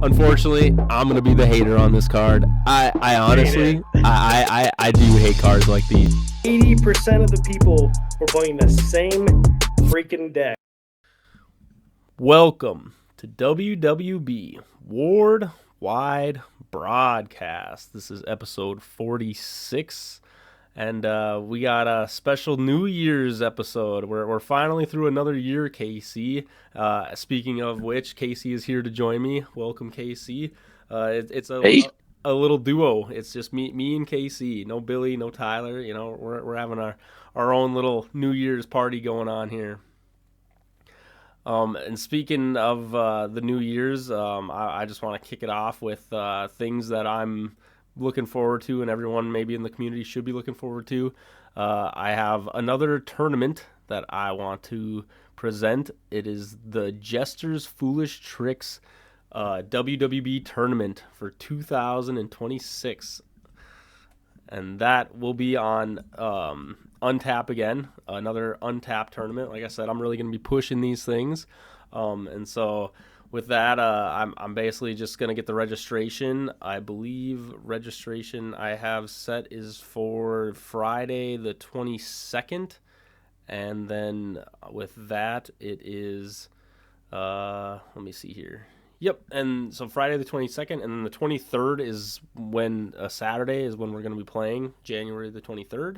Unfortunately, I'm gonna be the hater on this card. I honestly, I do hate cards like these. 80% of the people were playing the same freaking deck. Welcome to WWB Worldwide Broadcast. This is episode 46, and we got a special New Year's episode. We're finally through another year, Casey. Speaking of which, Casey is here to join me. Welcome, Casey. It's a little duo. It's just me and Casey. No Billy, no Tyler. You know, we're having our own little New Year's party going on here. And speaking of the New Year's, I just want to kick it off with things that I'm looking forward to, and everyone maybe in the community should be looking forward to. I have another tournament that I want to present. It is the Jester's Foolish Tricks WWB tournament for 2026. And that will be on Untap again, another Untap tournament. Like I said, I'm really going to be pushing these things. And so with that, I'm basically just going to get the registration. I believe registration I have set is for Friday the 22nd. And then with that, it is, let me see here. Yep, and so Friday the 22nd, and then the 23rd is when, Saturday is when we're going to be playing, January the 23rd.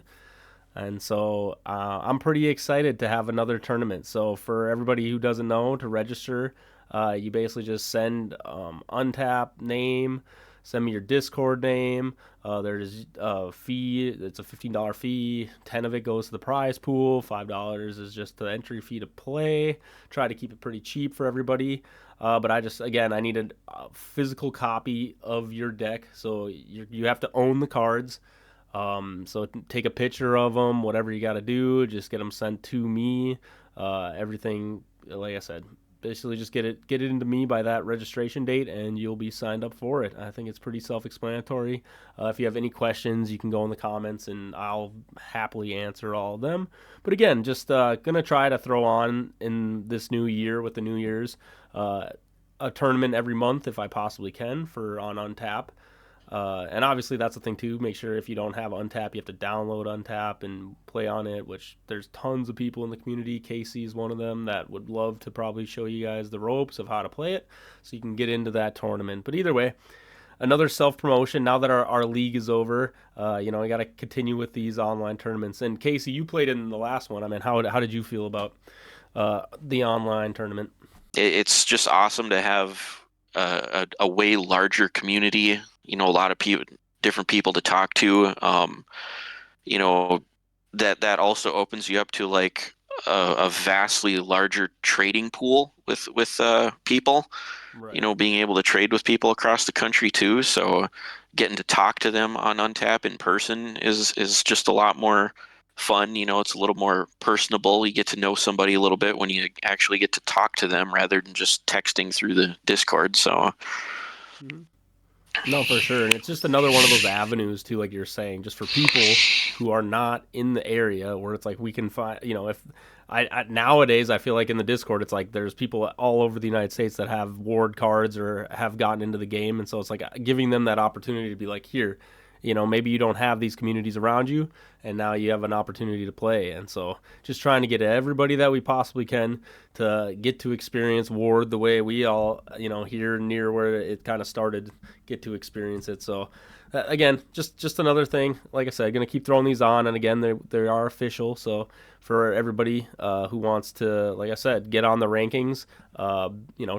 And so I'm pretty excited to have another tournament. So for everybody who doesn't know, to register, you basically just send Untap name, send me your Discord name. There's a fee. It's a $15 fee. 10 of it goes to the prize pool. $5 is just the entry fee to play. Try to keep it pretty cheap for everybody. But I need a physical copy of your deck. So you have to own the cards. So take a picture of them, whatever you got to do. Just get them sent to me. Everything, like I said, basically just get it into me by that registration date, and you'll be signed up for it. I think it's pretty self-explanatory. If you have any questions, you can go in the comments, and I'll happily answer all of them. But again, just gonna try to throw on in this new year with the New Year's a tournament every month if I possibly can on Untap. And obviously that's the thing too. Make sure if you don't have Untap, you have to download Untap and play on it, which there's tons of people in the community. Casey is one of them that would love to probably show you guys the ropes of how to play it so you can get into that tournament. But either way, another self-promotion. Now that our league is over, we got to continue with these online tournaments. And Casey, you played in the last one. I mean, how did you feel about the online tournament? It's just awesome to have a way larger community. A lot of people, different people to talk to. That also opens you up to like a vastly larger trading pool with people. Right. Being able to trade with people across the country too. So getting to talk to them on Untap in person is just a lot more fun. It's a little more personable. You get to know somebody a little bit when you actually get to talk to them rather than just texting through the Discord. So. Mm-hmm. No, for sure. And it's just another one of those avenues too, like you're saying, just for people who are not in the area where it's like we can find, if I nowadays I feel like in the Discord, it's like there's people all over the United States that have ward cards or have gotten into the game. And so it's like giving them that opportunity to be like, here, maybe you don't have these communities around you, and now you have an opportunity to play. And so just trying to get everybody that we possibly can to get to experience Ward the way we all, here near where it kind of started, get to experience it. So again, just another thing. Like I said, going to keep throwing these on, and again, they are official. So for everybody who wants to, like I said, get on the rankings,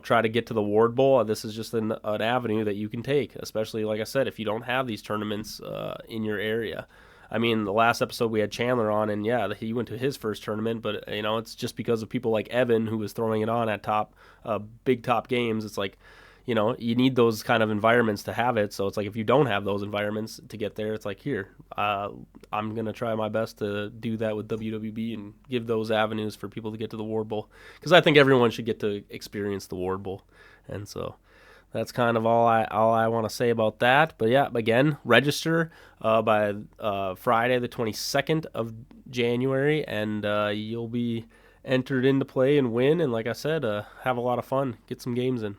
try to get to the Ward Bowl, this is just an avenue that you can take, especially, like I said, if you don't have these tournaments in your area. I mean, the last episode we had Chandler on, and yeah, he went to his first tournament, but it's just because of people like Evan who was throwing it on at big top games. It's like, you need those kind of environments to have it. So it's like if you don't have those environments to get there, it's like, here, I'm going to try my best to do that with WWB and give those avenues for people to get to the Ward Bowl, because I think everyone should get to experience the Ward Bowl. And so that's kind of all I want to say about that. But yeah, again, register by Friday the 22nd of January, and you'll be entered into play and win. And like I said, have a lot of fun, get some games in.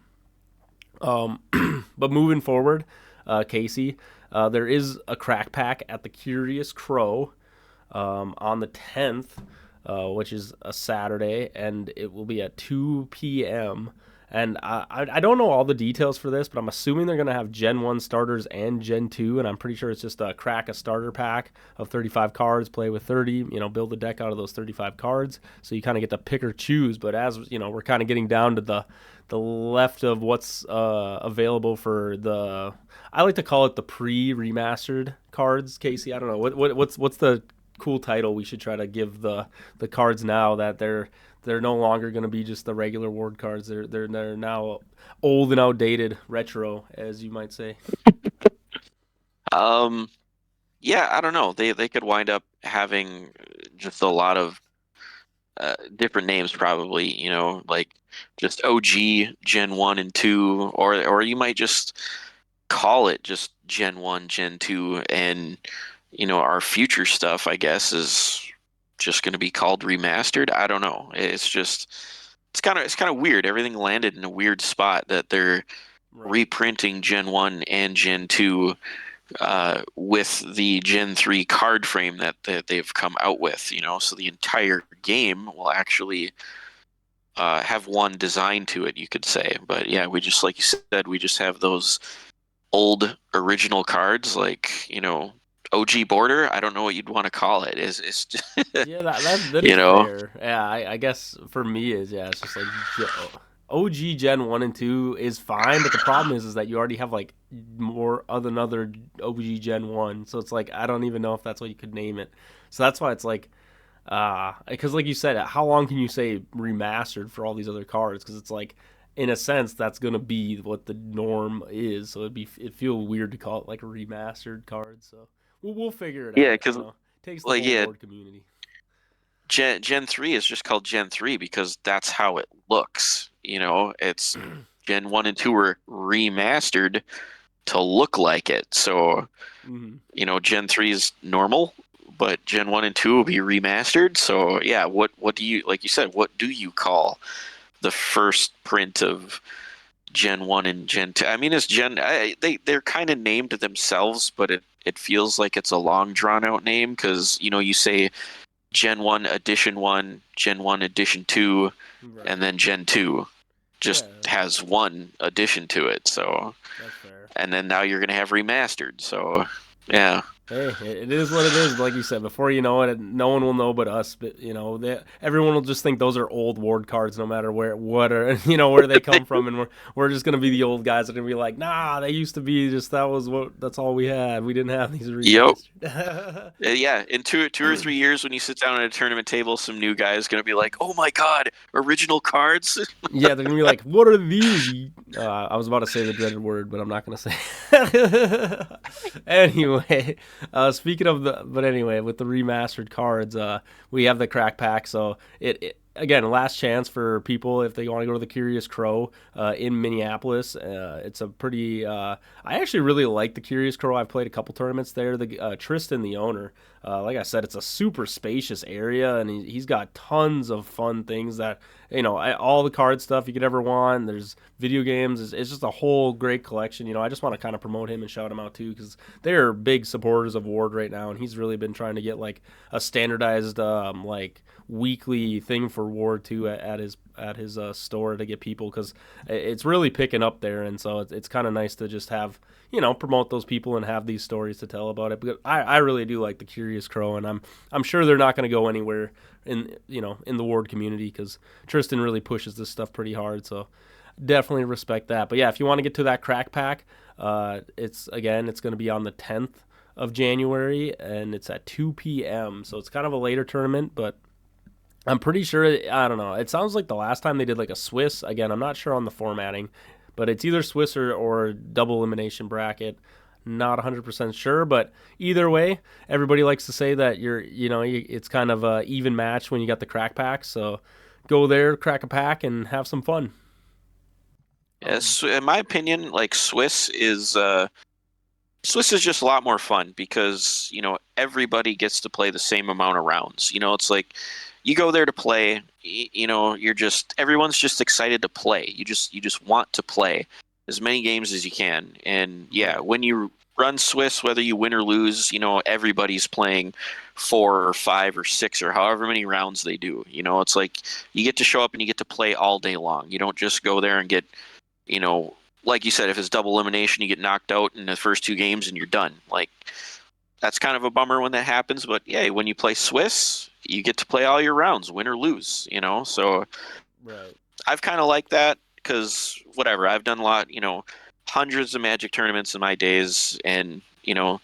Um, but moving forward, Casey, there is a crack pack at the Curious Crow on the 10th, which is a Saturday, and it will be at 2 p.m. And I don't know all the details for this, but I'm assuming they're going to have Gen 1 starters and Gen 2, and I'm pretty sure it's just a starter pack of 35 cards, play with 30, build a deck out of those 35 cards. So you kind of get to pick or choose, but as, we're kind of getting down to the left of what's available for the, I like to call it the pre-remastered cards, Casey. I don't know. What's the cool title we should try to give the cards now that they're no longer going to be just the regular ward cards. They're now old and outdated, retro, as you might say. Yeah, I don't know. They could wind up having just a lot of different names, probably. Like just OG Gen 1 and 2, or you might just call it just Gen 1, Gen 2, and our future stuff, I guess, is just going to be called remastered. I don't know. It's kind of weird. Everything landed in a weird spot that they're Right. reprinting Gen 1 and Gen 2 with the Gen 3 card frame that they've come out with, so the entire game will actually have one design to it, you could say. But yeah, we just, like you said, we just have those old original cards, like, OG border. I don't know what you'd want to call it. It's just, Yeah, that you is know, fair. Yeah, I guess for me is it's just like OG Gen 1 and 2 is fine, but the problem is that you already have like more of another OG Gen 1, so it's like I don't even know if that's what you could name it. So that's why it's like because like you said, how long can you say remastered for all these other cards? Because it's like in a sense that's gonna be what the norm is. So it'd feel weird to call it like a remastered card. So we'll figure it yeah, out. because It takes the like, whole yeah, ward community. Gen 3 is just called Gen 3 because that's how it looks. It's Gen 1 and 2 were remastered to look like it. So, Hmm. Gen 3 is normal, but Gen 1 and 2 will be remastered. So, yeah, what do you, like you said, what do you call the first print of Gen 1 and Gen 2? I mean, they're kind of named themselves, but it feels like it's a long drawn out name because, you say Gen 1 Edition 1, Gen 1 Edition 2, Right. and then Gen 2 just Yeah, has one addition to it. So, that's fair. and then now you're going to have remastered. So, yeah. Hey, it is what it is. But like you said, before you know it, no one will know but us. But everyone will just think those are old ward cards, no matter where they come from, and we're just gonna be the old guys that are gonna be like, nah, they used to be just that's all we had. We didn't have these Yep. remastered. Yeah, in two or 3 years, when you sit down at a tournament table, some new guy is going to be like, "Oh my God, original cards!" Yeah, they're gonna be like, "What are these?" I was about to say the dreaded word, but I'm not gonna say. Anyway, speaking of but anyway, with the remastered cards, we have the crack pack. So it again, last chance for people if they want to go to the Curious Crow in Minneapolis. It's a pretty. I actually really like the Curious Crow. I've played a couple tournaments there. The Tristan, the owner, like I said, it's a super spacious area, and he's got tons of fun things that all the card stuff you could ever want. There's video games. It's just a whole great collection. I just want to kind of promote him and shout him out too because they're big supporters of Ward right now, and he's really been trying to get like a standardized like weekly thing for Ward 2 at his store to get people because it's really picking up there, and so it's kind of nice to just have promote those people and have these stories to tell about it. But I really do like the Curious Crow, and I'm sure they're not going to go anywhere in the Ward community because Tristan really pushes this stuff pretty hard. So definitely respect that. But yeah, if you want to get to that crack pack, it's going to be on the 10th of January, and it's at 2 p.m. So it's kind of a later tournament, but I'm pretty sure, I don't know. It sounds like the last time they did like a Swiss. Again, I'm not sure on the formatting, but it's either Swiss or double elimination bracket. Not 100% sure, but either way, everybody likes to say that it's kind of a even match when you got the crack pack. So go there, crack a pack, and have some fun. Yes, in my opinion, like Swiss is just a lot more fun because, everybody gets to play the same amount of rounds. It's like you go there to play, everyone's just excited to play. You just want to play. as many games as you can. And yeah, Right. when you run Swiss, whether you win or lose, everybody's playing 4 or 5 or 6 or however many rounds they do. It's like you get to show up and you get to play all day long. You don't just go there and get, you know, like you said, if it's double elimination, you get knocked out in the first 2 games and you're done. Like that's kind of a bummer when that happens. But yeah, when you play Swiss, you get to play all your rounds, win or lose. So Right. I've kind of liked that because whatever, I've done a lot, hundreds of Magic tournaments in my days, and you'll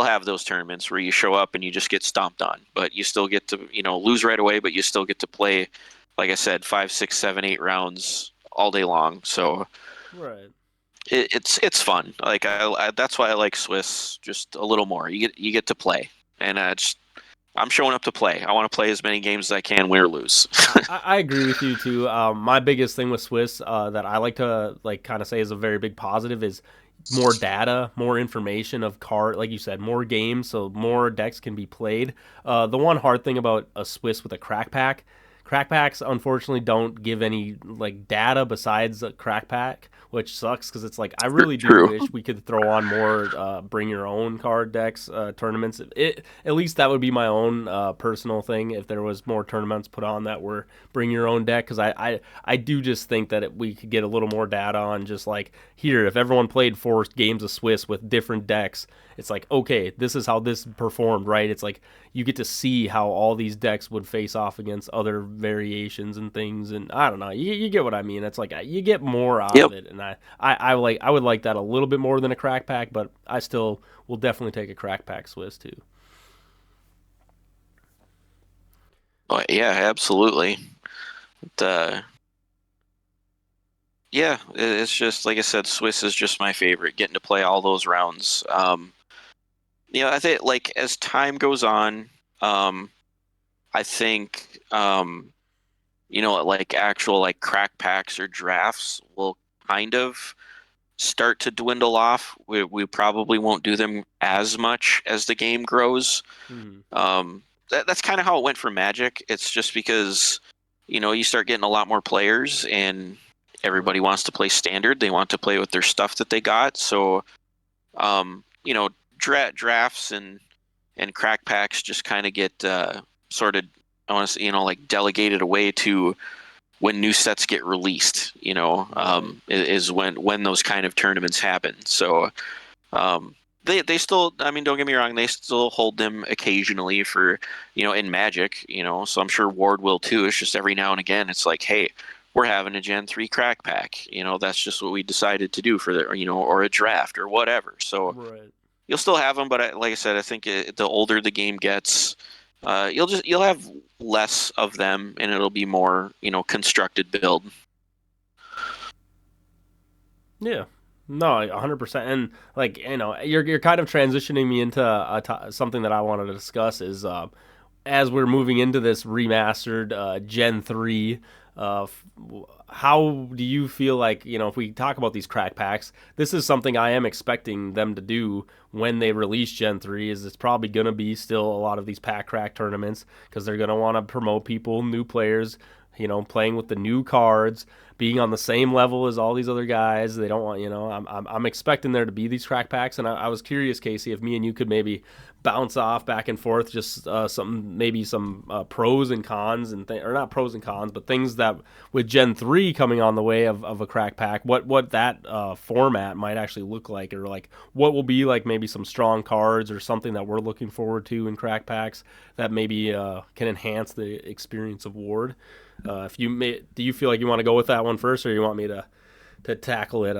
have those tournaments where you show up and you just get stomped on, but you still get to lose right away, but you still get to play, like I said, 5, 6, 7, 8 rounds all day long. So Right. it's fun. Like that's why I like Swiss just a little more. You get to play, and I'm showing up to play. I want to play as many games as I can, win or lose. I agree with you too. My biggest thing with Swiss that I like to like kind of say is a very big positive is more data, more information of card, like you said, more games, so more decks can be played. The one hard thing about a Swiss with a crack packs unfortunately don't give any like data besides a crack pack, which sucks because it's like I really do True. wish we could throw on more bring your own card decks tournaments. At least that would be my own personal thing if there was more tournaments put on that were bring your own deck, because I do just think that we could get a little more data on just like here, if everyone played 4 games of Swiss with different decks, it's like, okay, this is how this performed, right? It's like you get to see how all these decks would face off against other variations and things, and I don't know, you get what I mean. It's like you get more out of Yep. it, and I would like that a little bit more than a crack pack, but I still will definitely take a crack pack Swiss too. Oh, yeah, absolutely. Uh, yeah, it's just like I said, Swiss is just my favorite. Getting to play all those rounds. I think like as time goes on, um, I think like actual like crack packs or drafts will kind of start to dwindle off. We probably won't do them as much as the game grows. Mm-hmm. That's kind of how it went for Magic. It's just because, you start getting a lot more players and everybody Right. wants to play standard. They want to play with their stuff that they got. So, um, you know, drafts and crack packs just kind of get sort of, I want to say, like delegated away to when new sets get released. Right. Is when those kind of tournaments happen. So, um, they still, I mean, don't get me wrong, they still hold them occasionally for, in Magic, so I'm sure Ward will too. It's just every now and again, it's like, hey, we're having a Gen 3 crack pack. That's just what we decided to do for the, or a draft or whatever. So Right. you'll still have them, but like I said, I think the older the game gets, you'll have less of them and it'll be more, constructed build. Yeah. No, 100%. And like, you're kind of transitioning me into something that I wanted to discuss is as we're moving into this remastered Gen 3, how do you feel like, if we talk about these crack packs, this is something I am expecting them to do when they release Gen 3, is it's probably going to be still a lot of these pack crack tournaments because they're going to want to promote people, new players, playing with the new cards, being on the same level as all these other guys. They don't want, I'm expecting there to be these crack packs, and I was curious, Casey, if me and you could maybe bounce off back and forth, just some pros and cons or not pros and cons, but things that with Gen 3 coming on the way of a crack pack, what that format might actually look like, or like what will be like maybe some strong cards or something that we're looking forward to in crack packs that maybe can enhance the experience of Ward. If you do you feel like you want to go with that one first, or you want me to tackle it?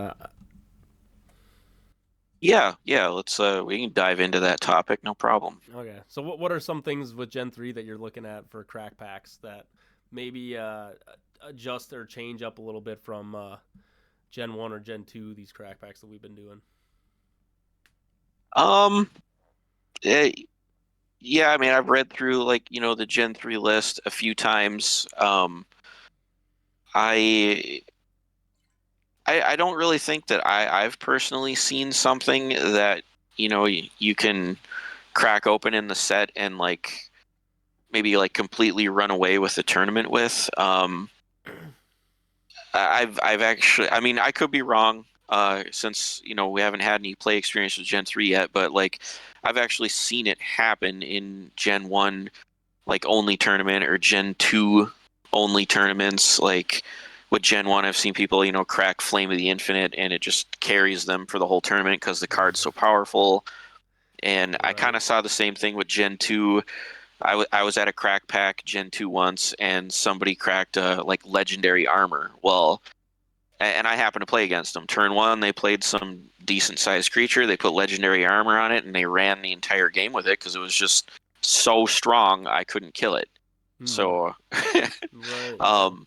Yeah, let's we can dive into that topic, no problem. Okay. So what are some things with Gen 3 that you're looking at for crack packs that maybe adjust or change up a little bit from Gen 1 or Gen 2, these crack packs that we've been doing? Um, eh, yeah, I mean, I've read through like, the Gen 3 list a few times. I I don't really think that I've personally seen something that, you can crack open in the set and like maybe like completely run away with the tournament with. I've actually, I mean, I could be wrong, since we haven't had any play experience with Gen 3 yet, but like I've actually seen it happen in Gen 1 like only tournament or Gen 2 only tournaments. Like with Gen 1, I've seen people, crack Flame of the Infinite and it just carries them for the whole tournament because the card's so powerful. And I kind Right. of saw the same thing with Gen 2. I was at a crack pack Gen 2 once and somebody cracked like legendary armor. Well, and I happened to play against them. Turn one, they played some decent sized creature. They put legendary armor on it, and they ran the entire game with it because it was just so strong I couldn't kill it. Hmm. So, Right. Yeah. um,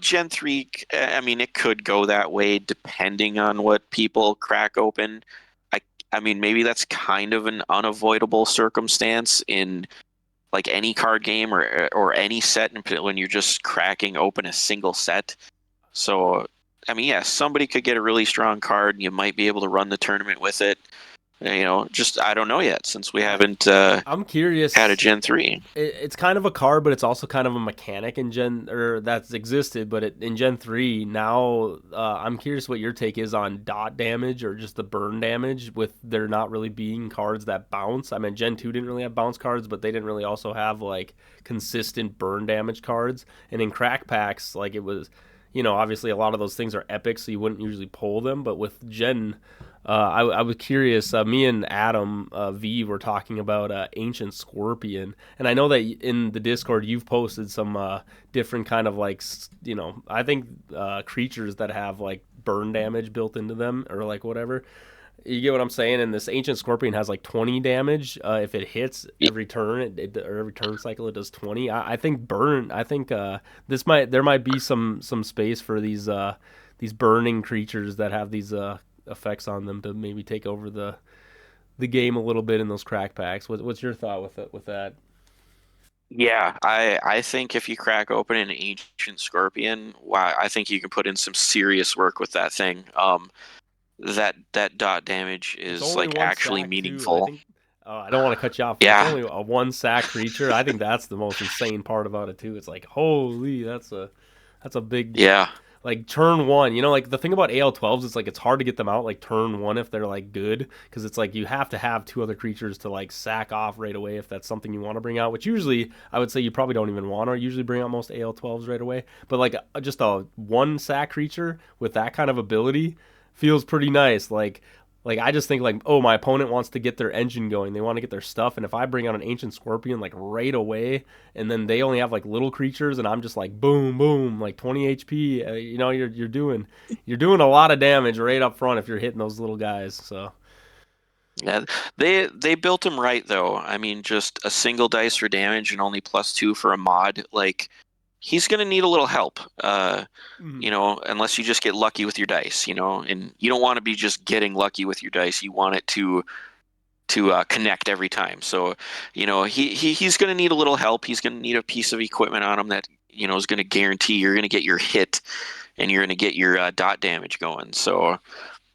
Gen 3, I mean, it could go that way depending on what people crack open. I, I mean, maybe that's kind of an unavoidable circumstance in like any card game or any set when you're just cracking open a single set. So, I mean, yeah, somebody could get a really strong card and you might be able to run the tournament with it. Just I don't know yet since we I haven't I'm had a curious. Gen 3. It's kind of a card, but it's also kind of a mechanic in Gen or that's existed, but in Gen 3 now. I'm curious what your take is on dot damage or just the burn damage with there not really being cards that bounce. I mean, Gen 2 didn't really have bounce cards, but they didn't really also have like consistent burn damage cards. And in crack packs, like it was, obviously a lot of those things are epic, so you wouldn't usually pull them. But with Gen I was curious. Me and Adam V were talking about Ancient Scorpion, and I know that in the Discord you've posted some different kind of like I think creatures that have like burn damage built into them or like whatever. You get what I'm saying? And this Ancient Scorpion has like 20 damage if it hits every turn, or every turn cycle it does 20. I think burn. I think there might be some space for these burning creatures that have these effects on them to maybe take over the game a little bit in those crack packs. What's your thought with that? Yeah, I think if you crack open an ancient scorpion, wow, I think you can put in some serious work with that thing. That dot damage It's is only like one actually sack too. I meaningful. think. I don't want to cut you off, but it's Yeah, only a one sack creature. I think that's the most insane part about it too. It's like holy, that's a big yeah, like turn one. Like the thing about AL12s is like it's hard to get them out like turn one if they're like good because it's like you have to have two other creatures to like sack off right away if that's something you want to bring out. Which usually I would say you probably don't even want to usually bring out most AL12s right away. But like just a one sack creature with that kind of ability feels pretty nice. Like I just think like, oh, my opponent wants to get their engine going. They want to get their stuff, and if I bring out an ancient scorpion like right away, and then they only have like little creatures, and I'm just like boom, boom, like 20 HP. You're doing a lot of damage right up front if you're hitting those little guys. So yeah. They built him right though. I mean, just a single dice for damage and only +2 for a mod. Like he's gonna need a little help. Unless you just get lucky with your dice, and you don't want to be just getting lucky with your dice. You want it to connect every time. So, he's going to need a little help. He's going to need a piece of equipment on him that is going to guarantee you're going to get your hit and you're going to get your dot damage going. So,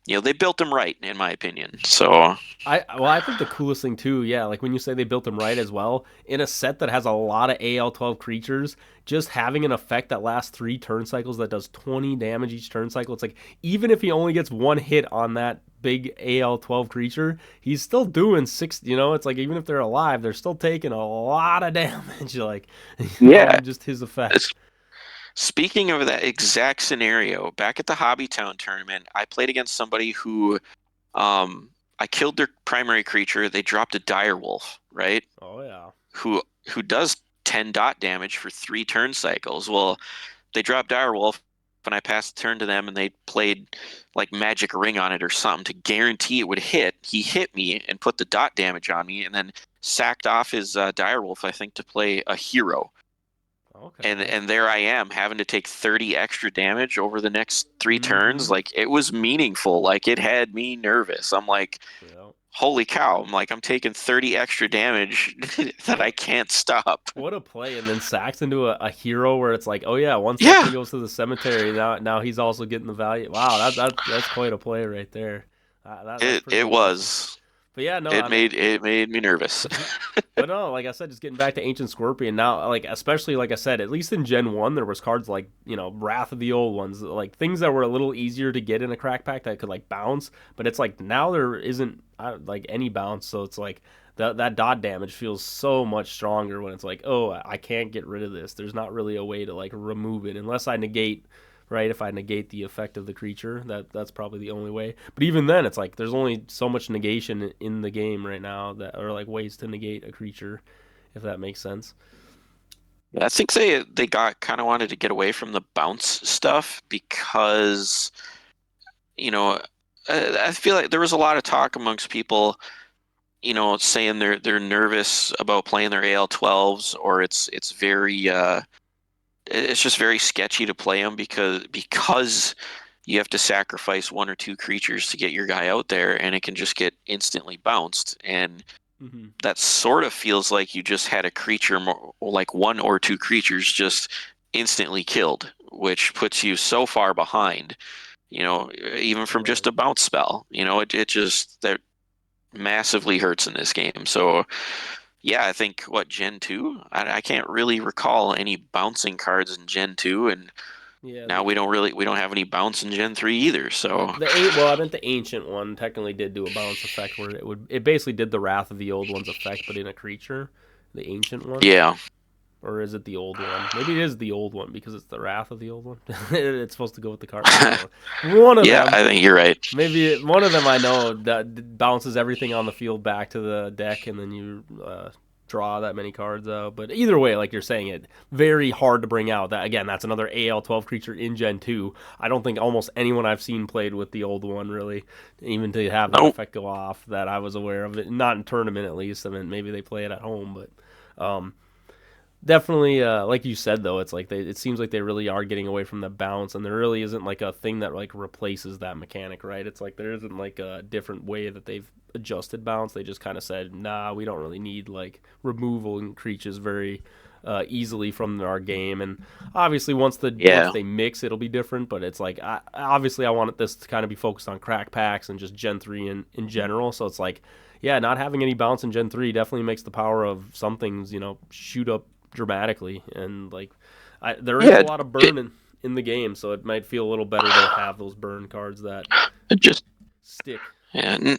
they built him right, in my opinion. So, I think the coolest thing too, yeah, like when you say they built them right as well, in a set that has a lot of AL12 creatures, just having an effect that lasts 3 turn cycles that does 20 damage each turn cycle, it's like even if he only gets one hit on that big AL12 creature, he's still doing six. It's like even if they're alive, they're still taking a lot of damage, like yeah. on just his effect. Speaking of that exact scenario, back at the Hobbytown tournament, I played against somebody who um, I killed their primary creature. They dropped a dire wolf, right? Oh yeah. Who does 10 dot damage for 3 turn cycles. Well, they dropped Direwolf, and I passed the turn to them, and they played like Magic Ring on it or something to guarantee it would hit. He hit me and put the dot damage on me, and then sacked off his Direwolf, I think, to play a hero. And Okay. and there I am having to take 30 extra damage over the next 3 turns. Mm-hmm. Like it was meaningful. Like it had me nervous. I'm like, Yeah. holy cow! I'm taking 30 extra damage that I What can't stop. What a play! And then sacks into a hero where it's like, oh yeah, one section Yeah, goes to the cemetery. Now he's also getting the value. Wow, that's quite a play right there. That's it pretty it impressive. was. But yeah, no, It I mean, made me nervous. but no, like I said, just getting back to Ancient Scorpion now, like especially like I said, at least in Gen 1 there was cards like, Wrath of the Old Ones, like things that were a little easier to get in a crack pack that could like bounce, but it's like now there isn't like any bounce, so it's like that dot damage feels so much stronger when it's like, oh, I can't get rid of this. There's not really a way to like remove it unless I negate, right? If I negate the effect of the creature, that's probably the only way. But even then, it's like there's only so much negation in the game right now that are like ways to negate a creature, if that makes sense. I think they got kind of wanted to get away from the bounce stuff because you know I feel like there was a lot of talk amongst people, saying they're nervous about playing their AL12s, or it's very it's just very sketchy to play them because you have to sacrifice one or two creatures to get your guy out there, and it can just get instantly bounced. And Mm-hmm. that sort of feels like you just had a creature, like one or two creatures, just instantly killed, which puts you so far behind. Even from just Right. a bounce spell. It just that massively hurts in this game. So yeah, I think what Gen 2? I can't really recall any bouncing cards in Gen 2, and Yeah. now we don't have any bounce in Gen 3 either. So Well, I meant the ancient one technically did do a bounce effect where it basically did the Wrath of the Old One's effect, but in a creature, the ancient one. yeah. Or is it the old one? Maybe it is the old one because it's the Wrath of the Old One. It's supposed to go with the card. I don't know. One of Yeah, them. I think you're right. Maybe one of them I know that bounces everything on the field back to the deck, and then you draw that many cards out. But either way, like you're saying, it very hard to bring out. That again, that's another AL12 creature in Gen 2. I don't think almost anyone I've seen played with the old one really, even to have that Nope. effect go off that I was aware of it. Not in tournament at least. I mean, maybe they play it at home, but definitely, like you said though, it's like it seems like they really are getting away from the bounce, and there really isn't like a thing that like replaces that mechanic, right? It's like there isn't like a different way that they've adjusted bounce. They just kind of said, nah, we don't really need like removal in creatures very easily from our game. And obviously, once Yeah. they mix, it'll be different. But it's like obviously, I wanted this to kind of be focused on crack packs and just Gen 3 in general. So it's like, yeah, not having any bounce in Gen 3 definitely makes the power of some things, shoot up dramatically. And like there is a Yeah. lot of burn in the game, so it might feel a little better to have those burn cards that It just stick. yeah,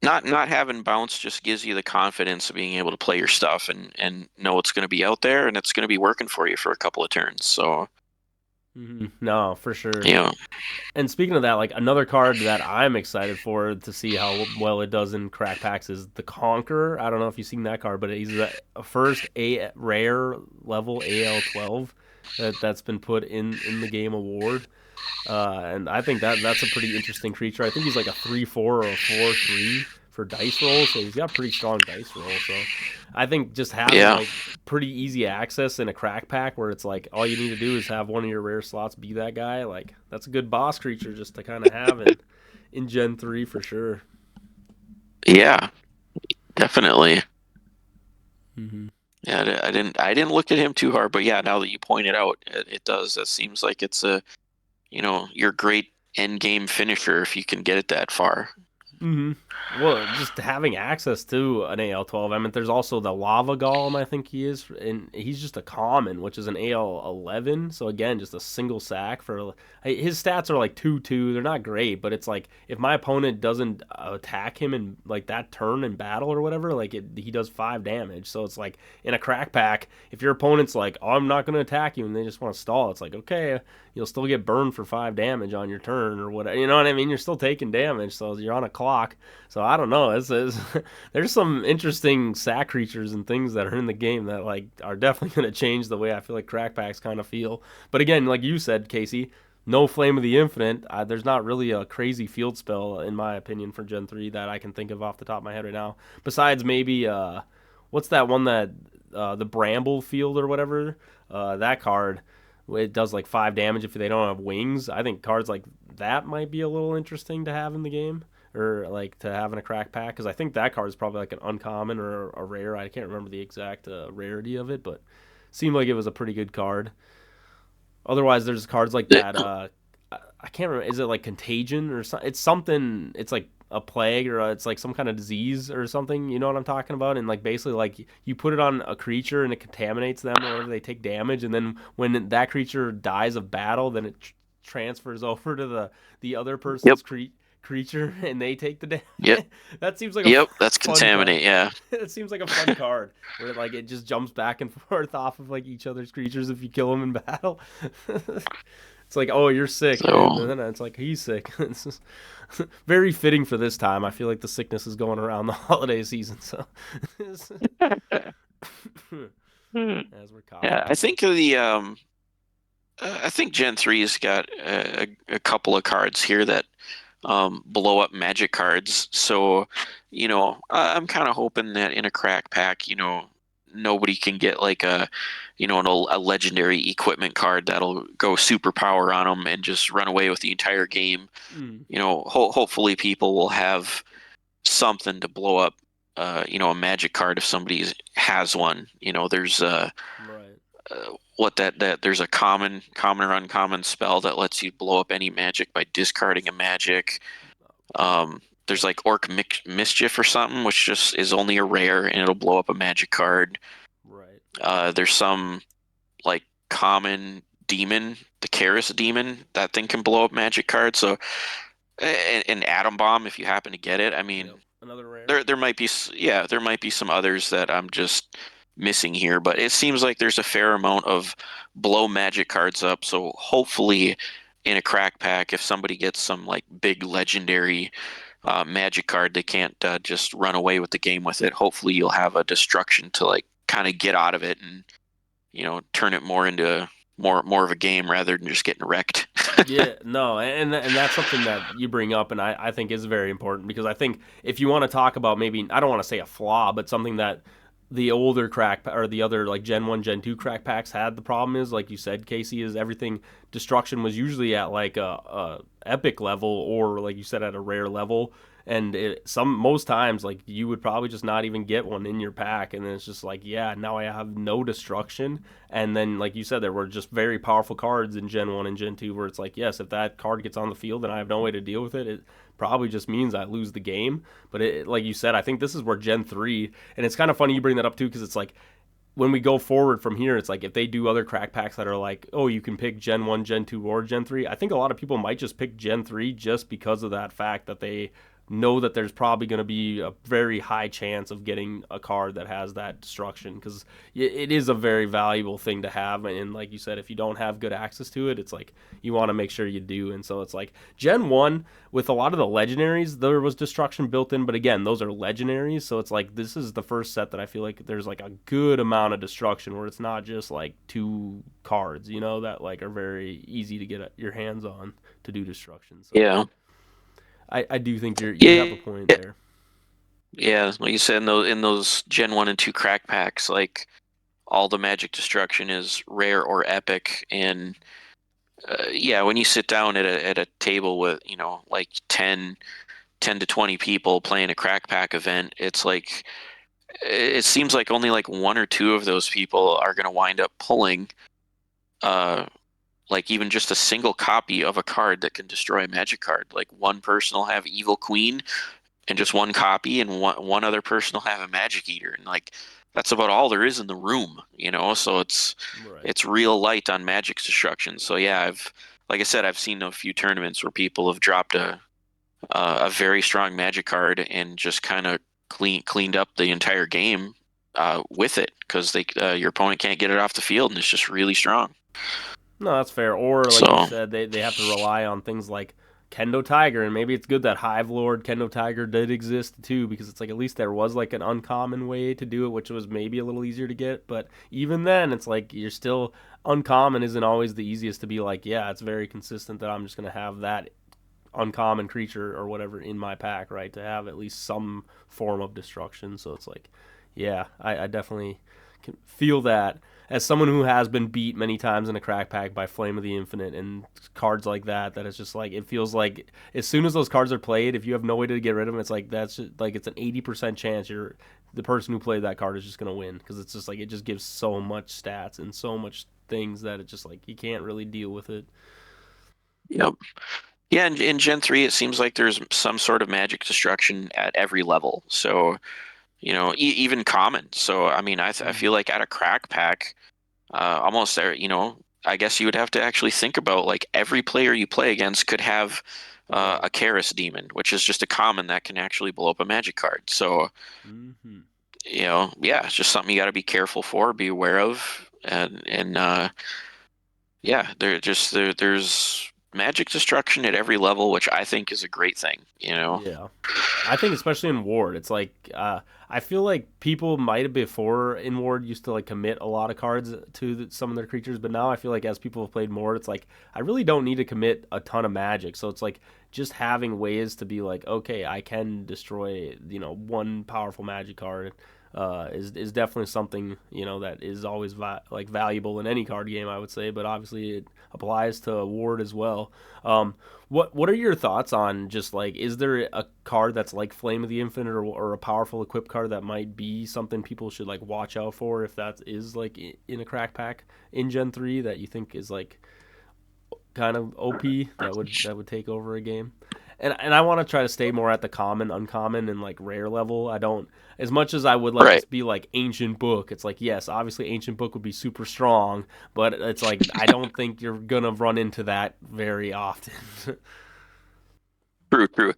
not having bounce just gives you the confidence of being able to play your stuff and know it's going to be out there and it's going to be working for you for a couple of turns. So, No, for sure. you know, And speaking of that, like another card that I'm excited for to see how well it does in crack packs is the Conqueror. I don't know if you've seen that card, but he's a first a rare level AL12 that's been put in the game award. And I think that's a pretty interesting creature. I think he's like a 3/4 or a 4/3 for dice roll, so he's got pretty strong dice roll. So I think just having yeah, like pretty easy access in a crack pack where it's like all you need to do is have one of your rare slots be that guy, like that's a good boss creature just to kind of have in Gen 3 for sure. yeah, definitely. Mm-hmm. Yeah, I didn't look at him too hard, but yeah, now that you point it out, it does. It seems like it's your great end game finisher if you can get it that far. Mm-hmm. Well, just having access to an AL12. I mean, there's also the Lava Golem, I think he is, and he's just a common, which is an AL11. So again, just a single sack for his stats are like 2/2. They're not great, but it's like if my opponent doesn't attack him in like that turn in battle or whatever, like he does 5 damage. So it's like in a crack pack, if your opponent's like, oh, I'm not going to attack you, and they just want to stall, it's like okay, you'll still get burned for 5 damage on your turn or whatever. You know what I mean? You're still taking damage, so you're on a clock. So I don't know. There's some interesting sack creatures and things that are in the game that like are definitely going to change the way I feel like crack packs kind of feel. But again, like you said, Casey, no Flame of the Infinite. There's not really a crazy field spell in my opinion for Gen 3 that I can think of off the top of my head right now. Besides maybe what's that one that the Bramble Field or whatever that card. It does like 5 damage if they don't have wings. I think cards like that might be a little interesting to have in the game, or like to have in a crack pack, because I think that card is probably like an uncommon or a rare. I can't remember the exact rarity of it, but seemed like it was a pretty good card. Otherwise, there's cards like that. I can't remember. Is it like contagion or something? It's something. It's like a plague or it's like some kind of disease or something. You know what I'm talking about? And like basically like you put it on a creature and it contaminates them or whatever. They take damage, and then when that creature dies of battle, then it transfers over to the other Yep. person's creature and they take the Yep. damage. That seems like a Yep. That's fun card. contaminate. Yeah. It seems like a fun card where like it just jumps back and forth off of like each other's creatures if you kill them in battle. It's like, oh, you're sick, and So then it's like he's sick. It's just very fitting for this time. I feel like the sickness is going around the holiday season, so as we're yeah, coughing. I think Gen 3's got a couple of cards here that blow up magic cards. So, I'm kind of hoping that in a crack pack, nobody can get like a legendary equipment card that'll go superpower on them and just run away with the entire game. Mm, Hopefully people will have something to blow up, a magic card if somebody has one. There's right. what that there's a common or uncommon spell that lets you blow up any magic by discarding a magic. There's like Orc Mischief or something, which just is only a rare and it'll blow up a magic card. Right. There's some like common demon, the Karis demon, that thing can blow up magic cards. So an Atom Bomb, if you happen to get it, I mean, Yep. Another rare. there might be there might be some others that I'm just missing here, but it seems like there's a fair amount of blow magic cards up. So hopefully in a crack pack, if somebody gets some like big legendary magic card, they can't just run away with the game with it. Hopefully you'll have a destruction to like kind of get out of it and turn it more into more of a game rather than just getting wrecked. Yeah, no, and that's something that you bring up, and I think is very important because I think if you want to talk about maybe I don't want to say a flaw, but something that the older or the other like Gen 1, Gen 2 crack packs had the problem is like you said, Casey, is everything destruction was usually at like a epic level or like you said at a rare level, and most times like you would probably just not even get one in your pack, and then it's just like yeah, now I have no destruction. And then, like you said, there were just very powerful cards in Gen 1 and Gen 2 where it's like, yes, if that card gets on the field and I have no way to deal with it, it probably just means I lose the game. But like you said, I think this is where Gen 3, and it's kind of funny you bring that up too, because it's like, when we go forward from here, it's like if they do other crack packs that are like, oh, you can pick Gen 1, Gen 2, or Gen 3, I think a lot of people might just pick Gen 3 just because of that fact that they know that there's probably going to be a very high chance of getting a card that has that destruction because it is a very valuable thing to have. And like you said, if you don't have good access to it, it's like you want to make sure you do. And so it's like Gen 1 with a lot of the legendaries, there was destruction built in, but again, those are legendaries. So it's like this is the first set that I feel like there's like a good amount of destruction where it's not just like 2 cards, that like are very easy to get your hands on to do destruction. So Yeah. I do think you Yeah. have a point there. Yeah, like you said, in those Gen 1 and 2 crack packs, like all the magic destruction is rare or epic. And yeah, when you sit down at a table with, like 10 to 20 people playing a crack pack event, it's like it seems like only like 1 or 2 of those people are going to wind up pulling uh like even just a single copy of a card that can destroy a magic card. Like one person will have Evil Queen and just 1 copy, and one other person will have a Magic Eater, and like that's about all there is in the room, So Right. it's real light on magic destruction. So yeah, like I said, I've seen a few tournaments where people have dropped a very strong magic card and just kind of cleaned up the entire game with it because your opponent can't get it off the field and it's just really strong. No, that's fair. Or like you So said, they have to rely on things like Kendo Tiger, and maybe it's good that Hive Lord Kendo Tiger did exist too, because it's like at least there was like an uncommon way to do it, which was maybe a little easier to get. But even then, it's like you're still uncommon isn't always the easiest to be like, yeah, it's very consistent that I'm just gonna have that uncommon creature or whatever in my pack, right? To have at least some form of destruction. So it's like, yeah, I definitely can feel that as someone who has been beat many times in a crack pack by Flame of the Infinite and cards like that. That it's just like it feels like as soon as those cards are played, if you have no way to get rid of them, it's like that's just, like it's an 80% chance the person who played that card is just gonna win because it's just like it just gives so much stats and so much things that it's just like you can't really deal with it. Yep. Yeah, in Gen 3, it seems like there's some sort of magic destruction at every level. So, even common. So, I mean, I Mm, feel like at a crack pack, almost there, I guess you would have to actually think about like every player you play against could have right. a Karis demon, which is just a common that can actually blow up a magic card. So, Hmm. yeah, it's just something you got to be careful for, be aware of, and yeah, there's magic destruction at every level, which I think is a great thing. Yeah. I think especially in Ward, it's like I feel like people might have before in Ward used to like commit a lot of cards to some of their creatures, but now I feel like as people have played more, it's like I really don't need to commit a ton of magic. So it's like just having ways to be like, okay, I can destroy one powerful magic card. Is definitely something that is always like valuable in any card game, I would say, but obviously it applies to Ward as well. Um, what are your thoughts on just like is there a card that's like Flame of the Infinite or a powerful equipped card that might be something people should like watch out for if that is like in a crack pack in Gen 3 that you think is like kind of OP that would take over a game? And I want to try to stay more at the common, uncommon, and like rare level. I don't as much as I would like Right. to be like Ancient Book. It's like yes, obviously Ancient Book would be super strong, but it's like I don't think you're gonna run into that very often. True, true.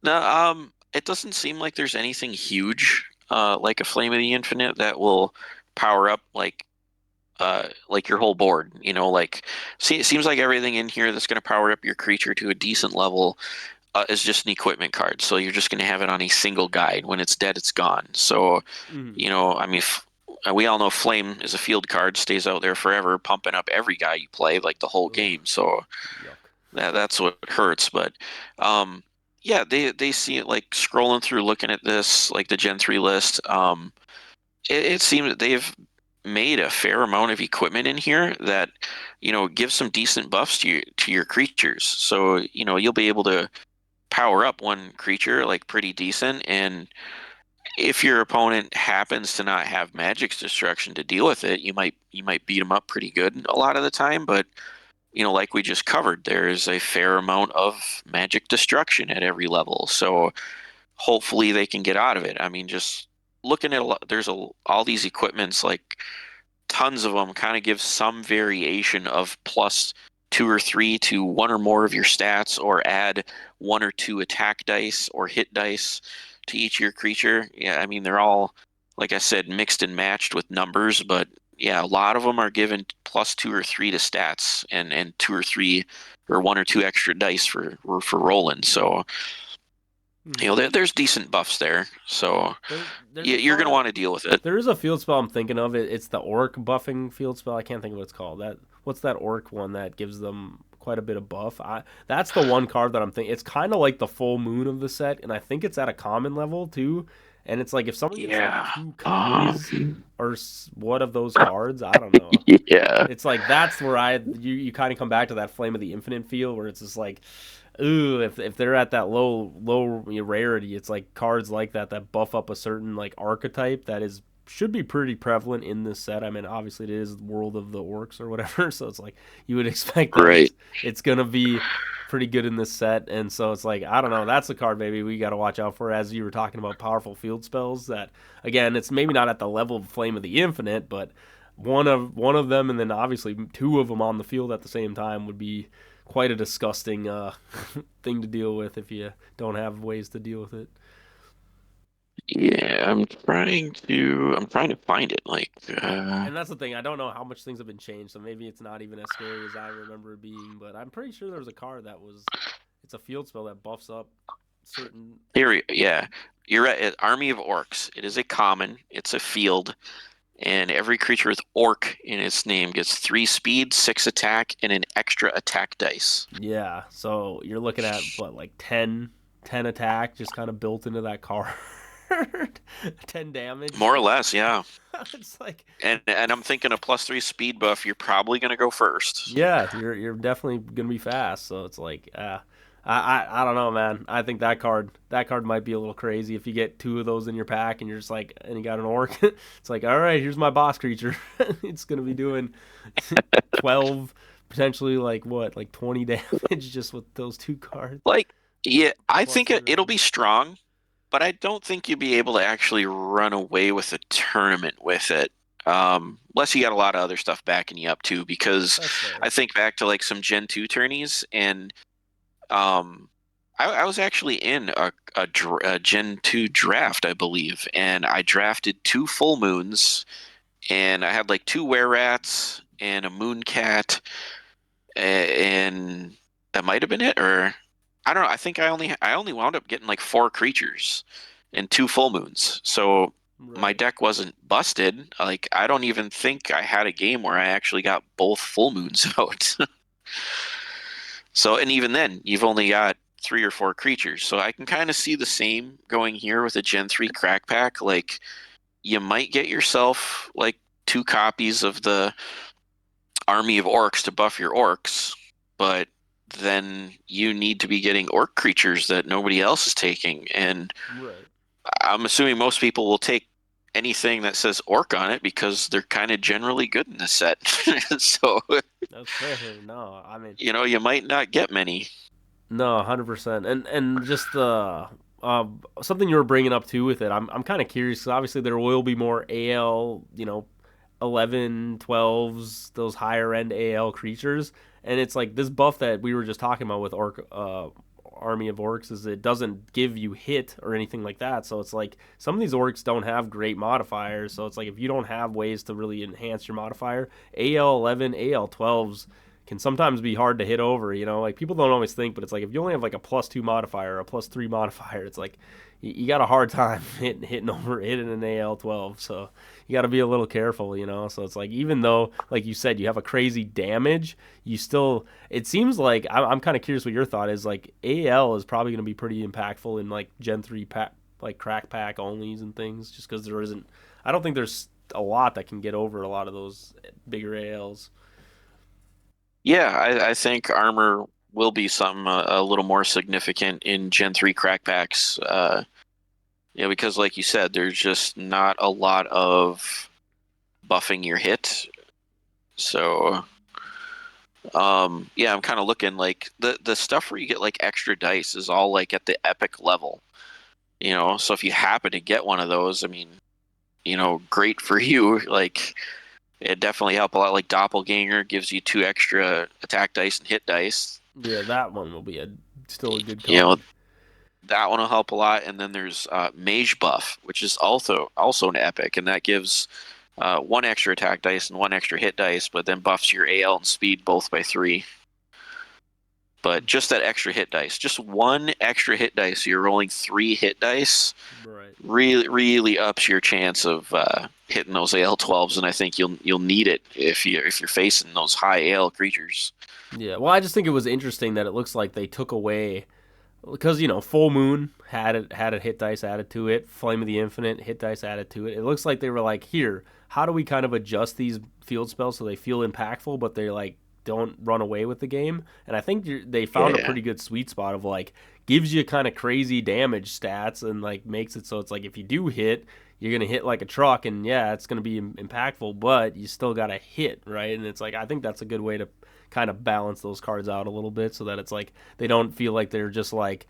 Now, it doesn't seem like there's anything huge, like a Flame of the Infinite that will power up like your whole board. It seems like everything in here that's going to power up your creature to a decent level is just an equipment card. So you're just going to have it on a single guide. When it's dead, it's gone. So, Mhm. I mean, we all know Flame is a field card, stays out there forever, pumping up every guy you play, like the whole Ugh, game. So yuck. that's what hurts. But um, yeah, they see it like scrolling through, looking at this, like the Gen 3 list. It seems that they've made a fair amount of equipment in here that gives some decent buffs to your creatures. So you'll be able to power up one creature like pretty decent, and if your opponent happens to not have magic's destruction to deal with it, you might beat them up pretty good a lot of the time. But like we just covered, there is a fair amount of magic destruction at every level. So hopefully they can get out of it. I mean, just looking at all these equipments, like tons of them kind of give some variation of +2 or 3 to one or more of your stats, or add 1 or 2 attack dice or hit dice to each of your creature. Yeah, I mean, they're all, like I said, mixed and matched with numbers, but yeah, a lot of them are given +2 or 3 to stats, and 2 or 3 or 1 or 2 extra dice for rolling. So Mhm. there's decent buffs there. So There's a you're gonna card. want to deal with it. There is a field spell I'm thinking of. It's the orc buffing field spell. I can't think of what it's called. What's that orc one that gives them quite a bit of buff? That's the one card that I'm thinking. It's kind of like the full moon of the set, and I think it's at a common level too. And it's like if someone gets like Yeah. two copies or what of those cards, I don't know. Yeah. It's like that's where you kind of come back to that Flame of the Infinite feel where it's just like, ooh, if they're at that low rarity, it's like cards like that buff up a certain like archetype that is should be pretty prevalent in this set. I mean, obviously it is World of the Orcs or whatever, so it's like you would expect that Right. it's gonna be pretty good in this set, and so it's like I don't know. That's a card maybe we got to watch out for as you were talking about powerful field spells. That again, it's maybe not at the level of Flame of the Infinite, but one of them, and then obviously two of them on the field at the same time would be quite a disgusting thing to deal with if you don't have ways to deal with it. Yeah, I'm trying to find it. Like, And that's the thing. I don't know how much things have been changed, so maybe it's not even as scary as I remember it being. But I'm pretty sure there was a card that was. It's a field spell that buffs up certain. yeah, you're right. Army of Orcs. It is a common. It's a field, and every creature with Orc in its name gets 3 speed, 6 attack, and an extra attack dice. Yeah, so you're looking at what like 10 attack just kind of built into that card. 10 damage. More or less, yeah. It's like And I'm thinking a +3 speed buff. You're probably gonna go first. yeah, you're definitely gonna be fast. So it's like, I don't know, man. I think that card might be a little crazy if you get two of those in your pack and you're just like, and you got an orc. It's like, all right, here's my boss creature. It's gonna be doing 12 potentially like what, like 20 damage just with those two cards. Like, yeah, I Plus think the it'll red. be strong, but I don't think you'll be able to actually run away with a tournament with it. Unless you got a lot of other stuff backing you up too, because That's I fair. think back to like some Gen 2 tourneys, and um, I was actually in a Gen 2 draft, I believe, and I drafted two full moons, and I had like two were rats and a moon cat, and that might have been it, or I don't know. I think I only wound up getting like four creatures and two full moons. So my Right. deck wasn't busted. Like I don't even think I had a game where I actually got both full moons out. So and even then, you've only got three or four creatures. So I can kind of see the same going here with a Gen 3 crack pack. Like you might get yourself like two copies of the army of orcs to buff your orcs, but then you need to be getting orc creatures that nobody else is taking. And Right. I'm assuming most people will take anything that says orc on it because they're kind of generally good in this set. So, That's fair. No, I mean, you might not get many. no, 100%. And just the something you were bringing up too with it. I'm kind of curious 'cause obviously there will be more AL, 11, 12s, those higher end AL creatures. And it's like this buff that we were just talking about with Army of Orcs is it doesn't give you hit or anything like that. So it's like some of these orcs don't have great modifiers. So it's like if you don't have ways to really enhance your modifier, AL 11, AL 12s can sometimes be hard to hit over. Like people don't always think, but it's like if you only have like a +2 modifier or a +3 modifier, it's like you got a hard time hitting an AL 12. So you got to be a little careful. So it's like even though, like you said, you have a crazy damage, you still. It seems like I'm kind of curious what your thought is. Like AL is probably going to be pretty impactful in like Gen 3 pack, like crack pack onlys and things, just because there isn't. I don't think there's a lot that can get over a lot of those bigger ALs. Yeah, I think armor will be something a little more significant in Gen 3 crack packs. Because like you said, there's just not a lot of buffing your hit. So yeah, I'm kind of looking like the stuff where you get like extra dice is all like at the epic level. So if you happen to get one of those, I mean, great for you. Like it definitely help a lot. Like Doppelganger gives you two extra attack dice and hit dice. Yeah, that one will be still a good You know, card. that one will help a lot. And then there's Mage Buff, which is also an epic, and that gives one extra attack dice and one extra hit dice, but then buffs your AL and speed both by 3. But just that extra hit dice, just one extra hit dice, so you're rolling 3 hit dice, Right. really really ups your chance of hitting those AL 12s, and I think you'll need it if you're facing those high AL creatures. Yeah. Well, I just think it was interesting that it looks like they took away because Full Moon had a hit dice added to it, Flame of the Infinite hit dice added to it. It looks like they were like, here, how do we kind of adjust these field spells so they feel impactful, but they like don't run away with the game? And I think they found a Yeah, pretty good sweet spot of like gives you kind of crazy damage stats and like makes it so it's like if you do hit, you're gonna hit like a truck, and yeah, it's gonna be impactful, but you still gotta hit, right? And it's like I think that's a good way to kind of balance those cards out a little bit so that it's like they don't feel like they're just like,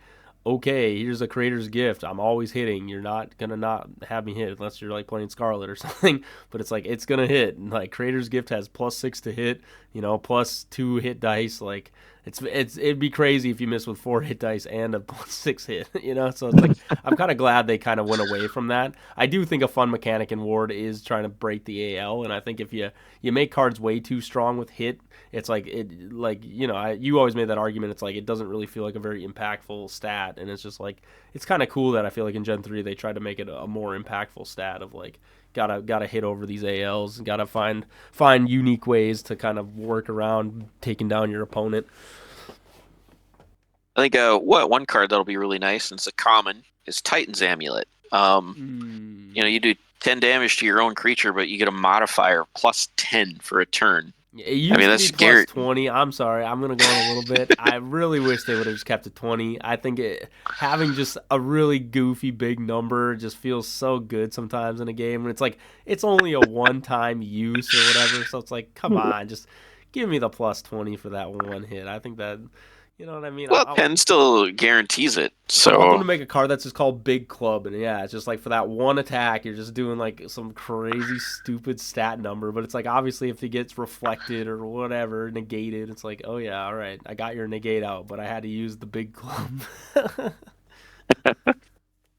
okay, here's a creator's gift. I'm always hitting. You're not gonna not have me hit unless you're like playing Scarlet or something. But it's like it's gonna hit. And like creator's gift has +6 to hit, +2 hit dice. Like it'd be crazy if you miss with 4 hit dice and a +6 hit. So it's like I'm kind of glad they kind of went away from that. I do think a fun mechanic in Ward is trying to break the AL, and I think if you make cards way too strong with hit, it's like you always made that argument. It's like it doesn't really feel like a very impactful stat, and it's just like it's kind of cool that I feel like in Gen 3 they tried to make it a more impactful stat of like gotta hit over these ALs, gotta find unique ways to kind of work around taking down your opponent. I think one card that'll be really nice, and it's a common, is Titan's Amulet. You do 10 damage to your own creature, but you get a modifier +10 for a turn. It I mean, used to be that's plus scary. 20. I'm sorry. I'm going to go on a little bit. I really wish they would have just kept it 20. I think having just a really goofy big number just feels so good sometimes in a game. And it's like, it's only a one-time use or whatever. So it's like, come on, just give me the plus 20 for that one hit. I think that, you know what I mean? Well, 10 still guarantees it. I want them So to make a card that's just called Big Club, and yeah, it's just like for that one attack, you're just doing like some crazy stupid stat number, but it's like obviously if it gets reflected or whatever, negated, it's like, oh yeah, all right, I got your negate out, but I had to use the Big Club.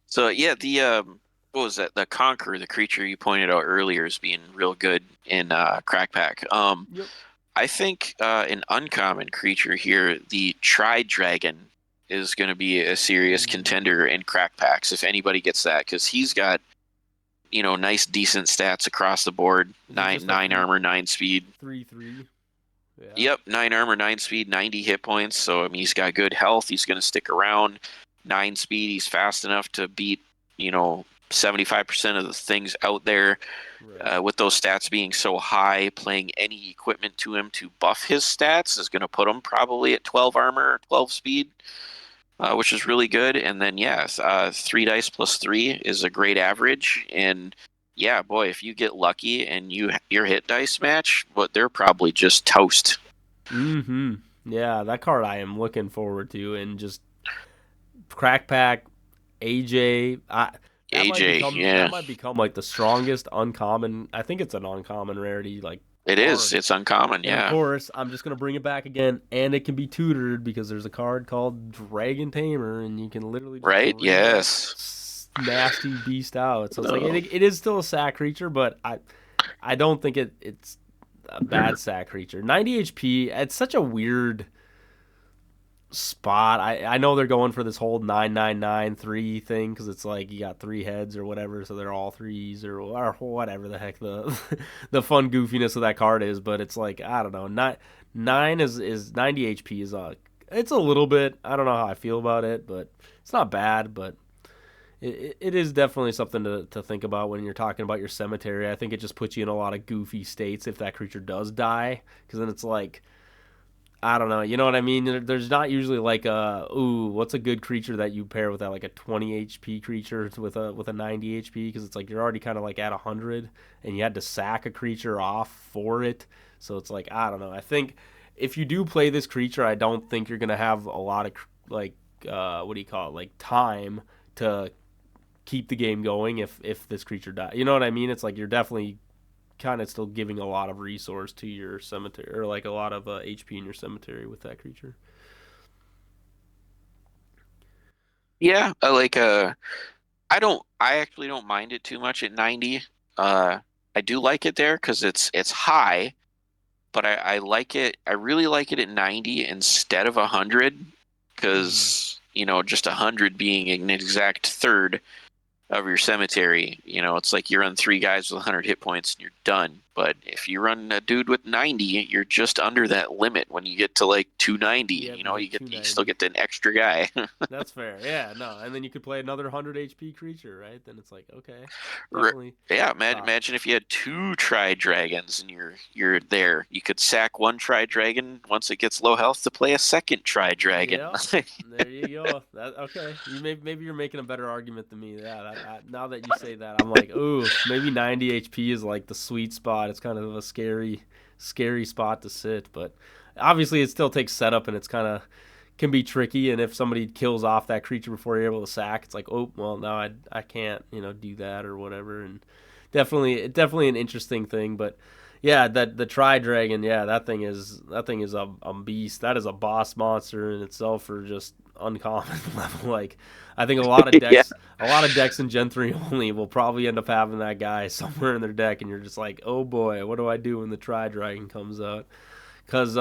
so yeah, the what was that? The Conqueror, the creature you pointed out earlier, is being real good in Crack Pack. Yep. I think an uncommon creature here, the Tri Dragon, is going to be a serious contender in Crack Packs if anybody gets that, because he's got nice decent stats across the board. Nine armor, 9 speed. 3/3. Yeah. Yep, 9 armor, 9 speed, 90 hit points. So I mean, he's got good health. He's going to stick around. 9 speed. He's fast enough to beat 75% of the things out there. Right. With those stats being so high, playing any equipment to him to buff his stats is going to put him probably at 12 armor or 12 speed, which is really good. And then, 3 dice plus 3 is a great average. And yeah, boy, if you get lucky and your hit dice match, but they're probably just toast. Mm-hmm. Yeah, that card I am looking forward to, and just Crack Pack, AJ. That might become like the strongest uncommon. I think it's an uncommon rarity. Like it card. is. It's uncommon. And of course, I'm just gonna bring it back again, and it can be tutored because there's a card called Dragon Tamer, and you can literally just yes, nasty beast out. So it's like it is still a sack creature, but I don't think it's a bad sack creature. 90 HP. It's such a weird spot. I know they're going for this whole 999-3 thing because it's like you got 3 heads or whatever, so they're all 3s or whatever the heck the the fun goofiness of that card is. But it's like, I don't know, 9 is 90 HP is it's a little bit. I don't know how I feel about it, but it's not bad. But it is definitely something to think about when you're talking about your cemetery. I think it just puts you in a lot of goofy states if that creature does die, because then it's like, I don't know. You know what I mean? There's not usually like what's a good creature that you pair with that, like a 20 HP creature with a 90 HP, because it's like you're already kind of like at 100 and you had to sack a creature off for it. So it's like, I don't know. I think if you do play this creature, I don't think you're going to have a lot of like what do you call it? Like time to keep the game going if this creature dies. You know what I mean? It's like you're definitely kind of still giving a lot of resource to your cemetery, or like a lot of HP in your cemetery with that creature. Yeah, I actually don't mind it too much at 90. I do like it there because it's high, but I like it. I really like it at 90 instead of 100, because just 100 being an exact third of your cemetery, it's like you run 3 guys with 100 hit points and you're done. But if you run a dude with 90, you're just under that limit when you get to like 290. You still get an extra guy. That's fair. Yeah, no, and then you could play another 100 HP creature, right? Then it's like, okay, definitely. Yeah, imagine if you had 2 Tri Dragons and you're there. You could sack 1 Tri Dragon once it gets low health to play a second Tri Dragon. Yeah, there you go. Okay, maybe you're making a better argument than me. Yeah, now that you say that, I'm like, ooh, maybe 90 HP is like the sweet spot. It's kind of a scary spot to sit, but obviously it still takes setup and it's kind of can be tricky. And if somebody kills off that creature before you're able to sack, it's like, oh well, now I can't do that or whatever. And definitely an interesting thing. But yeah, the Tri Dragon, yeah, that thing is a beast. That is a boss monster in itself for just uncommon level. Like, I think a lot of decks, a lot of decks in Gen 3 only will probably end up having that guy somewhere in their deck, and you're just like, oh boy, what do I do when the Tri Dragon comes out? Because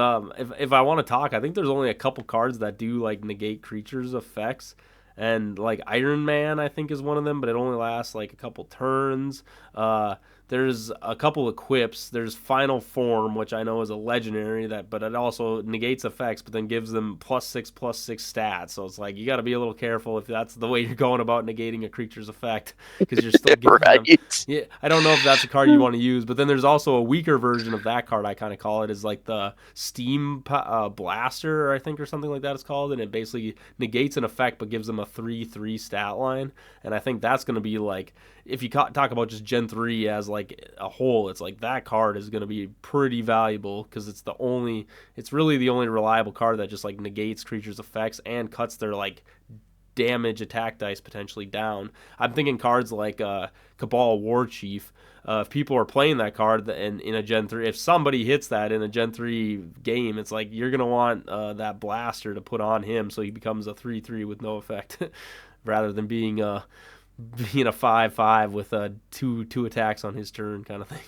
if I want to talk, I think there's only a couple cards that do like negate creatures effects. And like Iron Man, I think, is one of them, but it only lasts like a couple turns. There's a couple equips. There's Final Form, which I know is a legendary, but it also negates effects, but then gives them +6/+6 stats. So it's like you got to be a little careful if that's the way you're going about negating a creature's effect, because you're still giving them. Yeah, I don't know if that's a card you want to use, but then there's also a weaker version of that card. I kind of call it is like the Steam Blaster, I think, or something like that it's called, and it basically negates an effect but gives them a 3/3 stat line. And I think that's going to be like, if you talk about just Gen 3 as like like a whole, it's like that card is going to be pretty valuable because it's really the only reliable card that just like negates creatures' effects and cuts their like damage attack dice potentially down. I'm thinking cards like Cabal War Chief. If people are playing that card in a Gen 3, if somebody hits that in a Gen 3 game, it's like you're going to want that blaster to put on him so he becomes a 3/3 with no effect rather than being a 5/5 with two attacks on his turn kind of thing.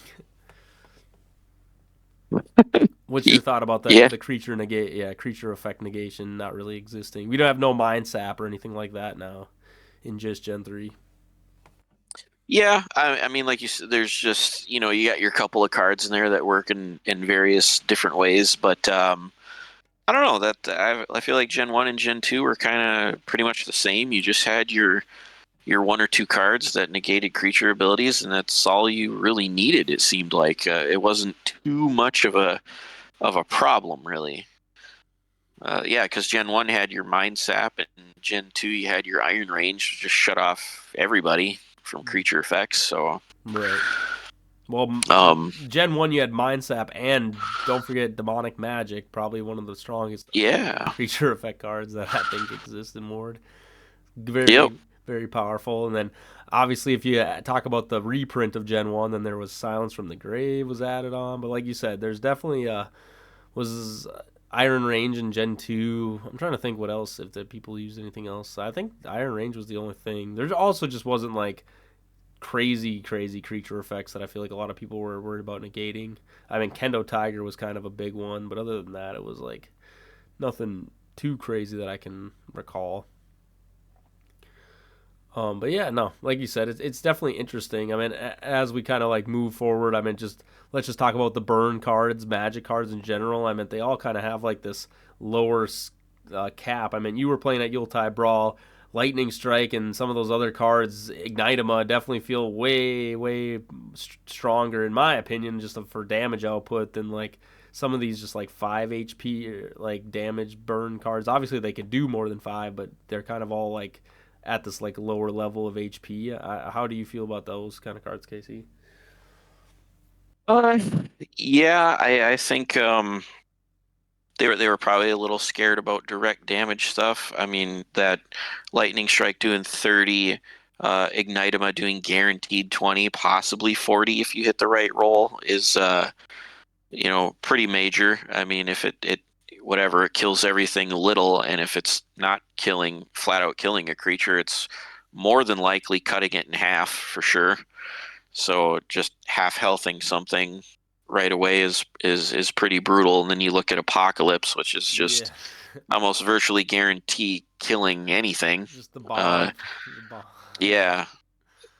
What's your thought about Yeah. the creature negate? Yeah, creature effect negation not really existing. We don't have no mind sap or anything like that now in just Gen 3. Yeah, I mean, like you said, there's just, you got your couple of cards in there that work in various different ways, but I don't know that I feel like Gen 1 and Gen 2 were kind of pretty much the same. You just had your one or two cards that negated creature abilities, and that's all you really needed. It seemed like it wasn't too much of a problem, really. Yeah, because Gen 1 had your Mind Sap, and Gen 2 you had your Iron Range, just shut off everybody from creature effects. So, Right. Well, um, Gen 1 you had mind sap and don't forget demonic magic, probably one of the strongest yeah, creature effect cards that I think exist in Ward. yep, Very very powerful. And then obviously if you talk about the reprint of Gen 1, then there was Silence from the Grave was added on, but like you said, there's definitely was Iron Range in Gen 2. I'm trying to think what else, if the people used anything else. I think Iron Range was the only thing. There also just wasn't like crazy creature effects that I feel like a lot of people were worried about negating. I mean, Kendo Tiger was kind of a big one, but other than that, it was like nothing too crazy that I can recall. But yeah, no, like you said, it's definitely interesting. I mean, as we kind of like move forward, I mean, just let's just talk about the burn cards, magic cards in general. I mean, they all kind of have like this lower cap. I mean, you were playing at Yuletide Brawl, Lightning Strike, and some of those other cards, Ignitema, definitely feel way stronger in my opinion, just for damage output than like some of these just like 5 HP like damage burn cards. Obviously, they could do more than 5, but they're kind of all like at this like lower level of HP. How do you feel about those kind of cards, Casey? uh, yeah. I think they were probably a little scared about direct damage stuff. I mean, that Lightning Strike doing 30, Ignitema doing guaranteed 20, possibly 40 if you hit the right roll is pretty major. I mean, if it whatever, it kills everything little, and if it's not flat out killing a creature, it's more than likely cutting it in half for sure. So just half healthing something right away is pretty brutal. And then you look at Apocalypse, which is Yeah, just almost virtually guarantee killing anything. just the Uh, bomb. The bomb. yeah.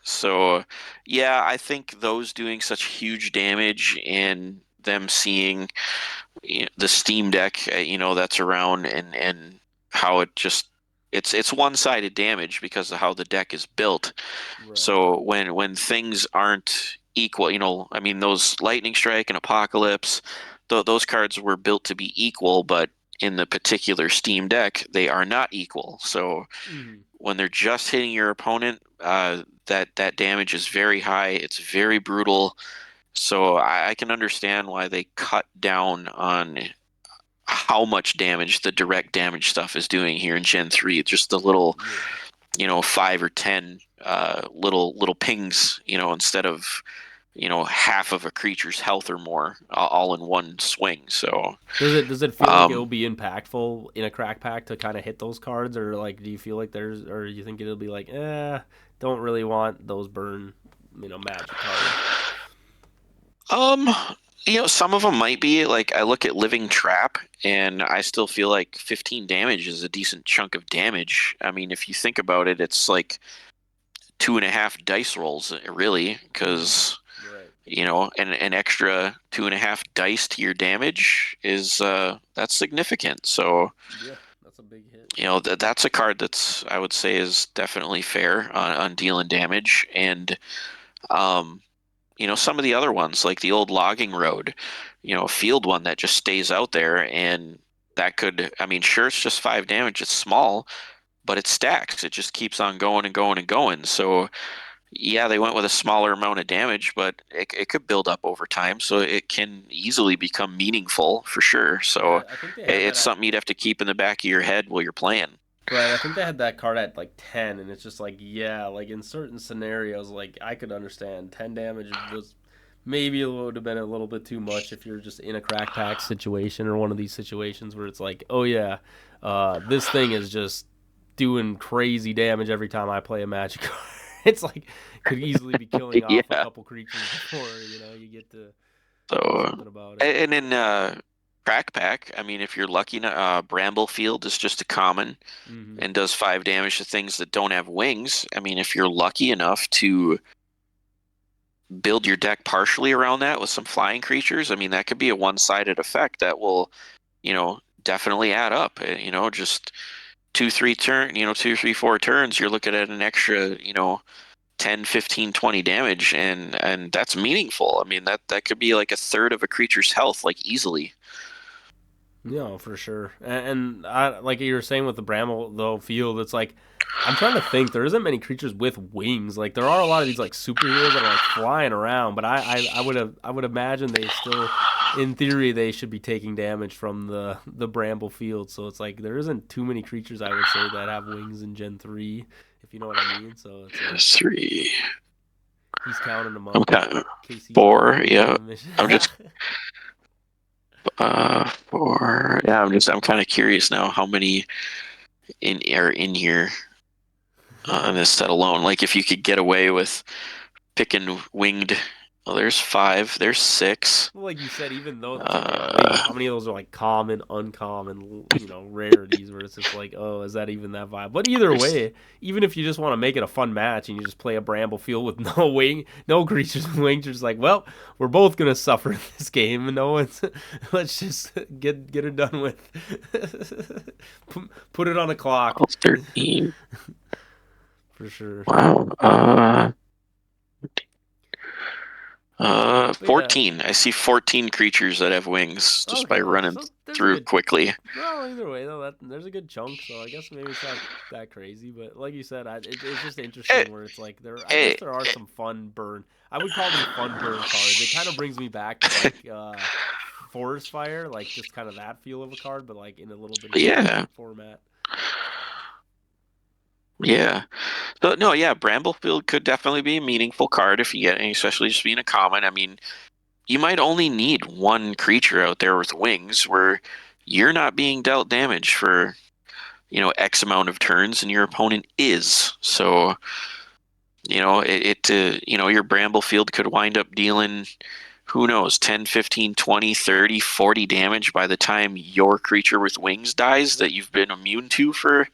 So, yeah, I think those doing such huge damage and them seeing the Steam Deck, that's around and how it's one-sided damage because of how the deck is built. Right. So when things aren't equal, I mean those Lightning Strike and Apocalypse, those cards were built to be equal, but in the particular Steam Deck, they are not equal. So Mm-hmm. when they're just hitting your opponent, that damage is very high. It's very brutal. So I can understand why they cut down on how much damage the direct damage stuff is doing here in Gen 3. Just the little, Yeah. 5 or 10 little pings, instead of, half of a creature's health or more, all in one swing. So, Does it feel like it will um, be impactful in a crack pack to kind of hit those cards, or like do you feel like or you think it'll be like, don't really want those burn, magic cards? um, some of them might be like I look at Living Trap and I still feel like 15 damage is a decent chunk of damage. I mean, if you think about it, it's like 2.5 dice rolls, really, Mm-hmm. because Right. an extra 2.5 dice to your damage is that's significant. So Yeah, that's a big hit. that's a card that's I would say is definitely fair on dealing damage, and um, some of the other ones like the old Logging Road, a field one that just stays out there, and that could, I mean, sure, it's just 5 damage, it's small, but it stacks. It just keeps on going and going and going. So yeah, they went with a smaller amount of damage, but it could build up over time, so it can easily become meaningful for sure. So Yeah, I think they had that it's at something you'd have to keep in the back of your head while you're playing. right. I think they had that card at like 10, and it's just like yeah, like in certain scenarios, like I could understand 10 damage was maybe it would have been a little bit too much if you're just in a crack pack situation or one of these situations where it's like oh yeah, this thing is just doing crazy damage every time I play a magic card. It's like could easily be killing off a Yeah. couple creatures before you get to So, do something about it. and then crack pack. I mean, if you're lucky, Bramblefield is just a common Hmm. and does 5 damage to things that don't have wings. I mean, if you're lucky enough to build your deck partially around that with some flying creatures, I mean, that could be a one-sided effect that will, definitely add up. Just 2, 3 turn, 2, 3, 4 turns, you're looking at an extra, 10, 15, 20 damage, and that's meaningful. I mean, that could be like a third of a creature's health, like easily. Yeah, for sure. And I, like you were saying with the Bramble though field, it's like I'm trying to think. There isn't many creatures with wings. Like there are a lot of these like superheroes that are like flying around, but I would imagine they still, in theory, they should be taking damage from the Bramble field. So it's like there isn't too many creatures I would say that have wings in Gen 3, if you know what I mean. So it's like 3. he's counting them I'm up kind of in case he's 4. playing Yeah, on the mission. I'm just 4. Yeah, I'm kind of curious now how many in are in here on this set alone. Like if you could get away with picking winged. Well, there's 5. There's 6. Well, like you said, even though it's only a wing, Uh, how many of those are like common, uncommon, rarities where it's just like, oh, is that even that vibe? But either there's way, even if you just want to make it a fun match and you just play a Bramble field with no wing, no creatures with wings, you're just like, well, we're both gonna suffer in this game, and no one's. Let's just get it done with. Put it on a clock, 12, 13. for sure. Wow. Yeah. 14. I see 14 creatures that have wings just by Okay, running so there's a through good. quickly. Well, either way though, there's a good chunk. So I guess maybe it's not that crazy. But like you said, it's just Eh, interesting where it's like there. I guess eh, there are some fun burn. I would call them fun burn cards. It kind of brings me back to like Forest Fire, like just kind of that feel of a card, but like in a little bit different yeah, format. yeah. So no, yeah, Bramblefield could definitely be a meaningful card if you get any, especially just being a common. I mean, you might only need one creature out there with wings where you're not being dealt damage for, X amount of turns and your opponent is. So, your Bramblefield could wind up dealing, who knows, 10, 15, 20, 30, 40 damage by the time your creature with wings dies that you've been immune to for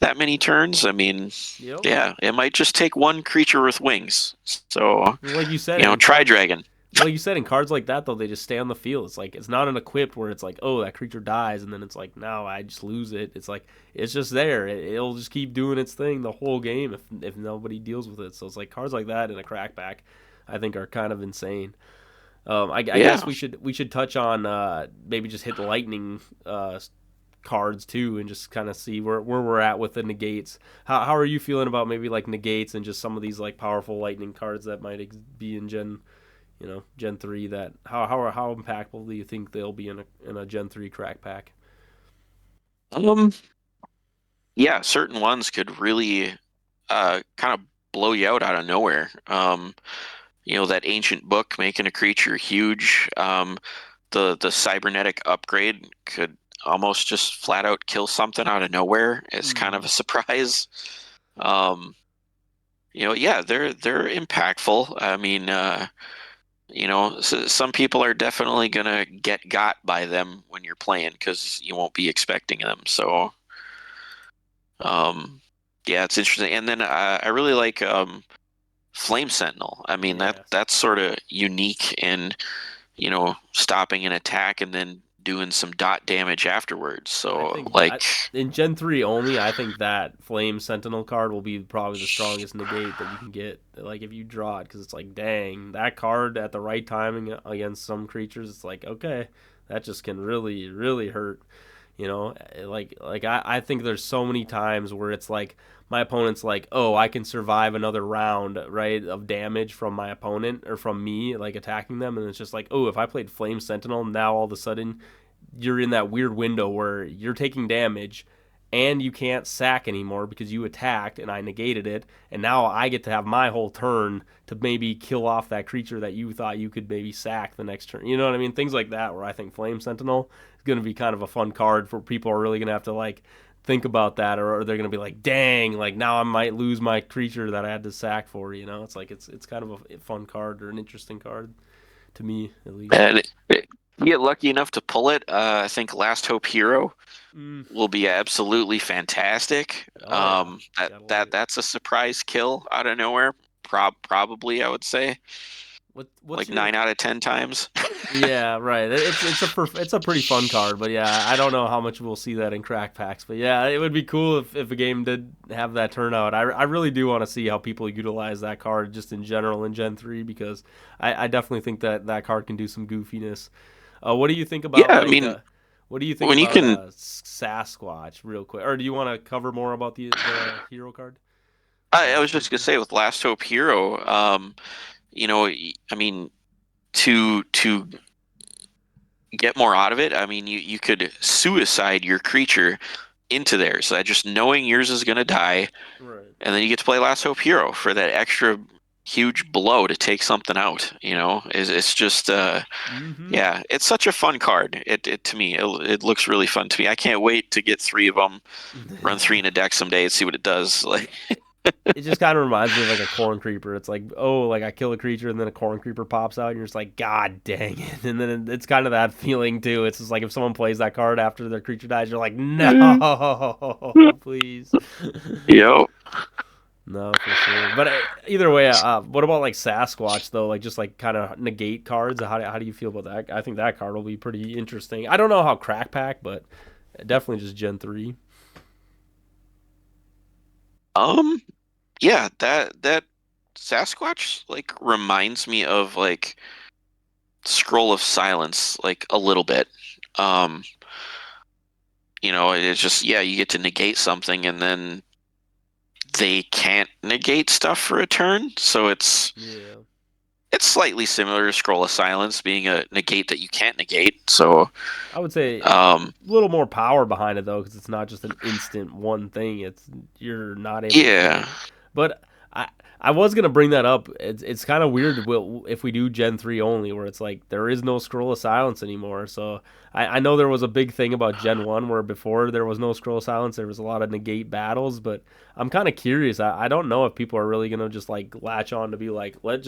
that many turns. I mean, Yep. yeah, it might just take one creature with wings. So, Like you said, in Tri cards Dragon. Like you said, in cards like that, though, they just stay on the field. It's like it's not an equipped where it's like, oh, that creature dies, and then it's like, no, I just lose it. It's like it's just there. It'll just keep doing its thing the whole game if nobody deals with it. So it's like cards like that in a crackback, I think, are kind of insane. I guess Yeah. we should touch on maybe just hit lightning cards too, and just kind of see where we're at with the negates. How are you feeling about maybe like negates and just some of these like powerful lightning cards that might be in Gen 3 that how impactful do you think they'll be in a Gen 3 crack pack? Um, yeah, certain ones could really kind of blow you out of nowhere. That ancient book making a creature huge. The cybernetic upgrade could almost just flat out kill something out of nowhere. It's kind of Mm-hmm. a surprise. Um, yeah, they're impactful. I mean, some people are definitely gonna get got by them when you're playing because you won't be expecting them. So, um, yeah, it's interesting. And then I really like Flame Sentinel. I mean Yes. that's sort of unique in stopping an attack and then doing some dot damage afterwards. I So think like, in Gen 3 only, I think that Flame Sentinel card will be probably the strongest negate that you can get. Like if you draw it, because it's like, dang, that card at the right timing against some creatures, it's like, okay, that just can really, really hurt. You know, I think there's so many times where it's like my opponent's like, oh, I can survive another round, right, of damage from my opponent or from me, like attacking them, and it's just like, oh, if I played Flame Sentinel, now all of a sudden you're in that weird window where you're taking damage and you can't sack anymore because you attacked and I negated it, and now I get to have my whole turn to maybe kill off that creature that you thought you could maybe sack the next turn. You know what I mean? Things like that where I think Flame Sentinel is going to be kind of a fun card for people are really going to have to like think about that, or they're going to be like, dang, like now I might lose my creature that I had to sack for. You know, it's like it's kind of a fun card or an interesting card to me at least. And you get lucky enough to pull it. I think Last Hope Hero Mm. will be absolutely fantastic. Oh yeah, gotta love it. That's a surprise kill out of nowhere. Probably, I would say, What's like your 9 out of 10 times. Yeah, right. It's a pretty fun card, but yeah, I don't know how much we'll see that in crack packs. But yeah, it would be cool if a game did have that turnout. I really do want to see how people utilize that card just in general in Gen 3 because I definitely think that that card can do some goofiness. What do you think Yeah, about I mean, what do you think when you about can, Sasquatch real quick? Or do you want to cover more about the hero card? I Last was just hope gonna here. say with Last Hope Hero, I mean, to get more out of it, I mean, you could suicide your creature into there, so that just knowing yours is gonna die, Right. and then you get to play Last Hope Hero for that extra huge blow to take something out. It's just Mm-hmm. yeah, it's such a fun card. It to me, it looks really fun to me. I can't wait to get three of them, run three in a deck someday and see what it does. Like, It just kind of reminds me of like a corn creeper. It's like, oh, like I kill a creature and then a corn creeper pops out, and you're just like, God dang it! And then it's kind of that feeling too. It's just like if someone plays that card after their creature dies, you're like, no, please. yo, No, for sure. But either way, what about like Sasquatch though? Like just like kind of negate cards. How do you feel about that? I think that card will be pretty interesting. I don't know how crack pack, but definitely just Gen 3. um, yeah, that Sasquatch like reminds me of like Scroll of Silence, like a little bit. Um, it's just yeah, you get to negate something and then they can't negate stuff for a turn, so Yeah. it's slightly similar to Scroll of Silence being a negate that you can't negate. So, I would say a um, little more power behind it though, because it's not just an instant one thing. It's you're not able to kill yeah, it. But I was gonna bring that up. It's kind of weird if we do Gen 3 only, where it's like there is no Scroll of Silence anymore. So I know there was a big thing about Gen 1 where before there was no Scroll of Silence, there was a lot of negate battles. But I'm kind of curious. I don't know if people are really gonna just like latch on to be like let's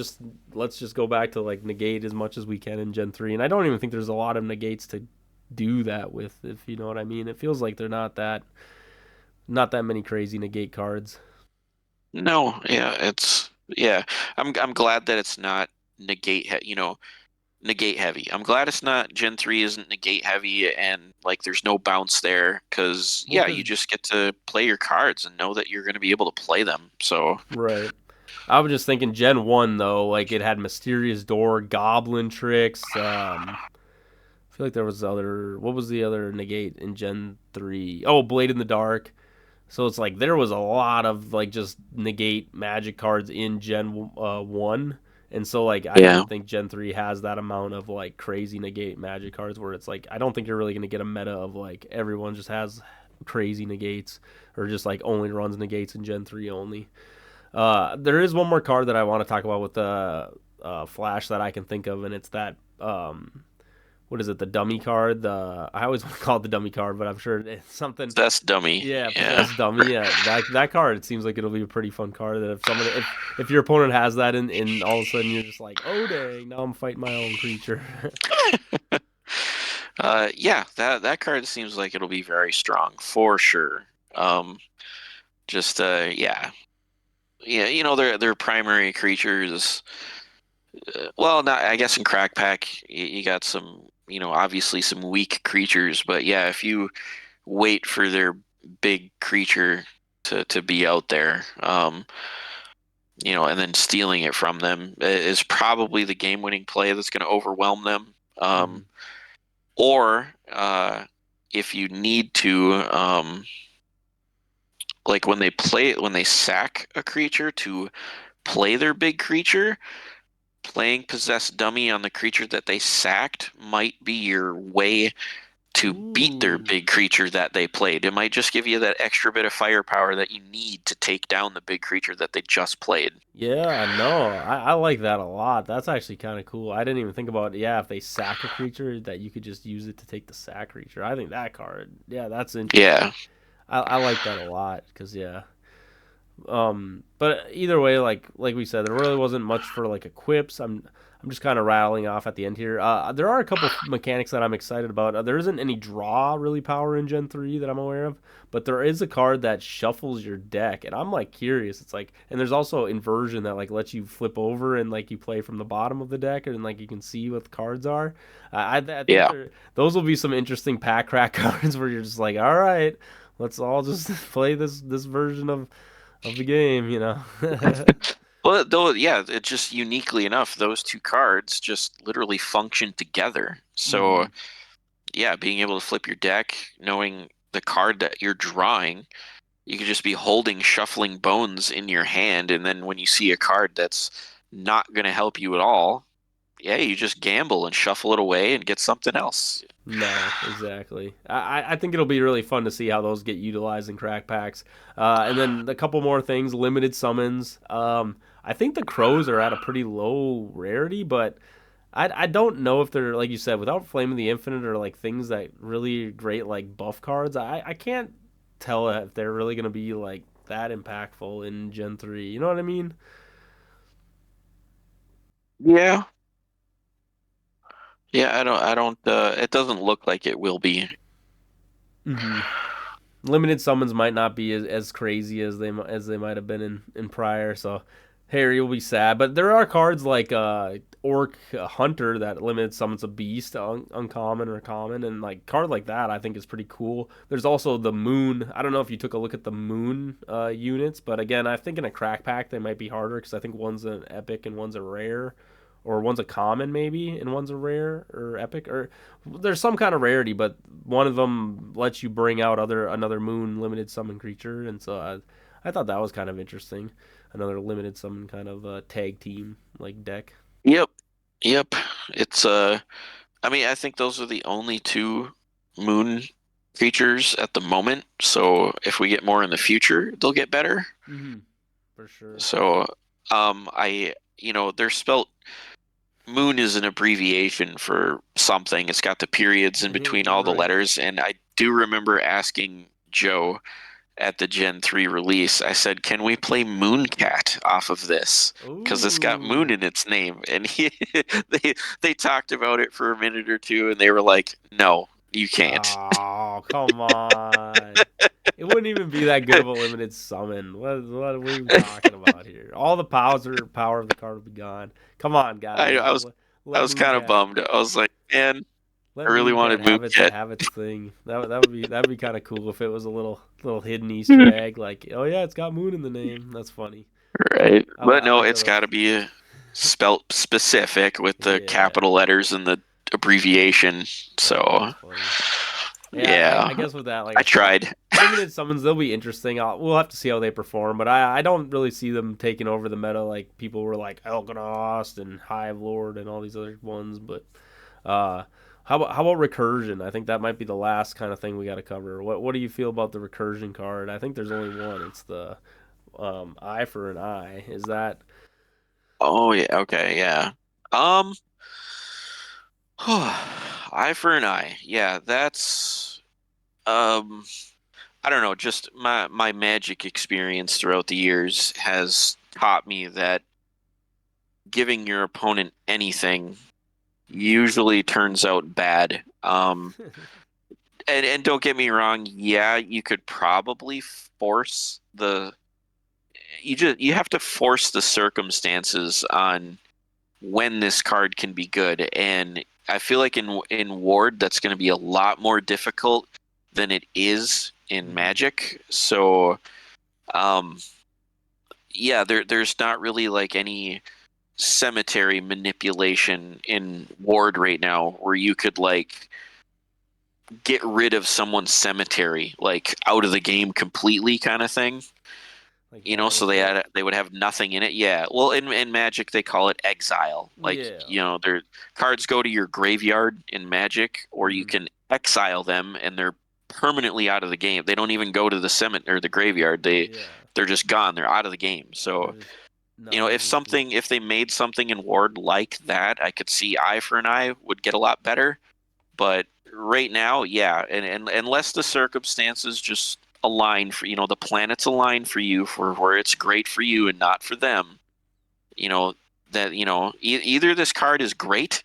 just go back to like negate as much as we can in Gen 3. And I don't even think there's a lot of negates to do that with, if you know what I mean. It feels like they're not that many crazy negate cards. no, yeah, yeah. I'm glad that it's not negate heavy. I'm glad it's not Gen 3 isn't negate heavy and like there's no bounce there because Well, yeah, because you just get to play your cards and know that you're going to be able to play them. So right. I was just thinking Gen 1 though, like it had Mysterious Door, Goblin Tricks. I feel like there was other. What was the other negate in Gen 3? Oh, Blade in the Dark. So it's like there was a lot of like just negate magic cards in Gen 1. And so like I yeah, don't think Gen 3 has that amount of like crazy negate magic cards where it's like I don't think you're really going to get a meta of like everyone just has crazy negates or just like only runs negates in Gen 3 only. There is one more card that I want to talk about with the Flash that I can think of, and it's that what is it? The dummy card. The I always want to call it the dummy card, but I'm sure it's something. that's dummy. Yeah, Yeah. possessed dummy. Yeah, that card. It seems like it'll be a pretty fun card. That if your opponent has that, and all of a sudden you're just like, oh dang, now I'm fighting my own creature. Yeah, that card seems like it'll be very strong for sure. Um, just yeah, yeah, their primary creatures. Well, not I guess in Crack Pack you got some, obviously some weak creatures, but yeah, if you wait for their big creature to be out there, and then stealing it from them is probably the game-winning play that's going to overwhelm them. Mm-hmm. Or if you need to, like when they sack a creature to play their big creature, playing possessed dummy on the creature that they sacked might be your way to beat their Ooh. big creature that they played. It might just give you that extra bit of firepower that you need to take down the big creature that they just played. Yeah, no, I like that a lot. That's actually kind of cool. I didn't even think about, yeah, if they sack a creature, that you could just use it to take the sack creature. I think that card, yeah, that's Yeah. interesting. I like that a lot because, yeah. But either way, like we said, there really wasn't much for like equips. I'm just kind of rattling off at the end here. There are a couple mechanics that I'm excited about. There isn't any draw really power in Gen 3 that I'm aware of, but there is a card that shuffles your deck, and I'm like curious. It's like, and there's also inversion that like lets you flip over and like you play from the bottom of the deck, and like you can see what the cards are. I think Yeah. those will be some interesting pack crack cards where you're just like, all right, let's all just play this version of the game, you know. Well, though, yeah, it just uniquely enough, those two cards just literally function together. So, Hmm. yeah, being able to flip your deck, knowing the card that you're drawing, you could just be holding Shuffling Bones in your hand, and then when you see a card that's not going to help you at all, yeah, you just gamble and shuffle it away and get something else. No, exactly. I think it'll be really fun to see how those get utilized in crack packs. And then a couple more things, limited summons. I think the crows are at a pretty low rarity, but I don't know if they're, like you said, without Flame of the Infinite or like things that really great like buff cards. I can't tell if they're really gonna be like that impactful in Gen 3. You know what I mean? Yeah. Yeah, I don't it doesn't look like it will be. Hmm. Limited summons might not be as crazy as they might have been in prior. So Harry will be sad, but there are cards like Orc Hunter that limited summons a beast, uncommon or common, and like card like that I think is pretty cool. There's also the Moon. I don't know if you took a look at the Moon units, but again, I think in a crack pack they might be harder because I think one's an epic and one's a rare. Or one's a common maybe, and one's a rare or epic, or there's some kind of rarity, but one of them lets you bring out another moon limited summon creature, and so I thought that was kind of interesting. Another limited summon kind of tag team like deck. Yep. Yep. It's I mean, I think those are the only two moon creatures at the moment. So if we get more in the future, they'll get better. Mm-hmm. For sure. So they're spelt moon is an abbreviation for something. It's got the periods in between all the Right. letters, and I do remember asking Joe at the Gen 3 release, I said, "Can we play Mooncat off of this? Because it's got moon Ooh. in its name." And they talked about it for a minute or two, and they were like, "No, you can't." Oh, come on. It wouldn't even be that good of a limited summon. What are we talking about here? All the power of the card will be gone. Come on, I, guys. I was I Let was kind of Mooncat bummed. I was like, "Man, I let really Mooncat wanted Mooncat." have its thing. That would be kind of cool if it was a little hidden Easter egg. Like, oh yeah, it's got Moon in the name. That's funny. Right. But I no, like that. it's got to be spelt specific with the Yeah. capital letters and the abbreviation. That's So, funny. Yeah, I yeah, guess with that, like I I said, tried. limited summons they'll be interesting. We'll have to see how they perform, but I don't really see them taking over the meta like people were like Elganost and Hive Lord and all these other ones. But uh, how about recursion? I think that might be the last kind of thing we got to cover. What do you feel about the recursion card? I think there's only one. It's the eye for an eye. Is that? Oh yeah, okay, yeah. Um, eye for an eye. Yeah, that's um, I don't know, just my magic experience throughout the years has taught me that giving your opponent anything usually turns out bad. And don't get me wrong, yeah, you could probably force the you have to force the circumstances on when this card can be good, and I feel like in Ward that's going to be a lot more difficult than it is in Mhm. Magic. So, um, yeah, there's not really like any cemetery manipulation in Ward right now where you could like get rid of someone's cemetery, like out of the game completely, kind of thing. Like So banish it. they would have nothing in it. Yeah. Well, in Magic they call it exile. Like, Yeah. their cards go to your graveyard in Magic, or you Mm, can exile them and they're permanently out of the game. They don't even go to the cemetery or the graveyard. yeah. They're just gone. They're out of the game. They're So, just not existent. if they made something in Ward like that, I could see Eye for an Eye would get a lot better. But right now, yeah, and unless the circumstances just align for, the planets align for you for where it's great for you and not for them, you know, that, either this card is great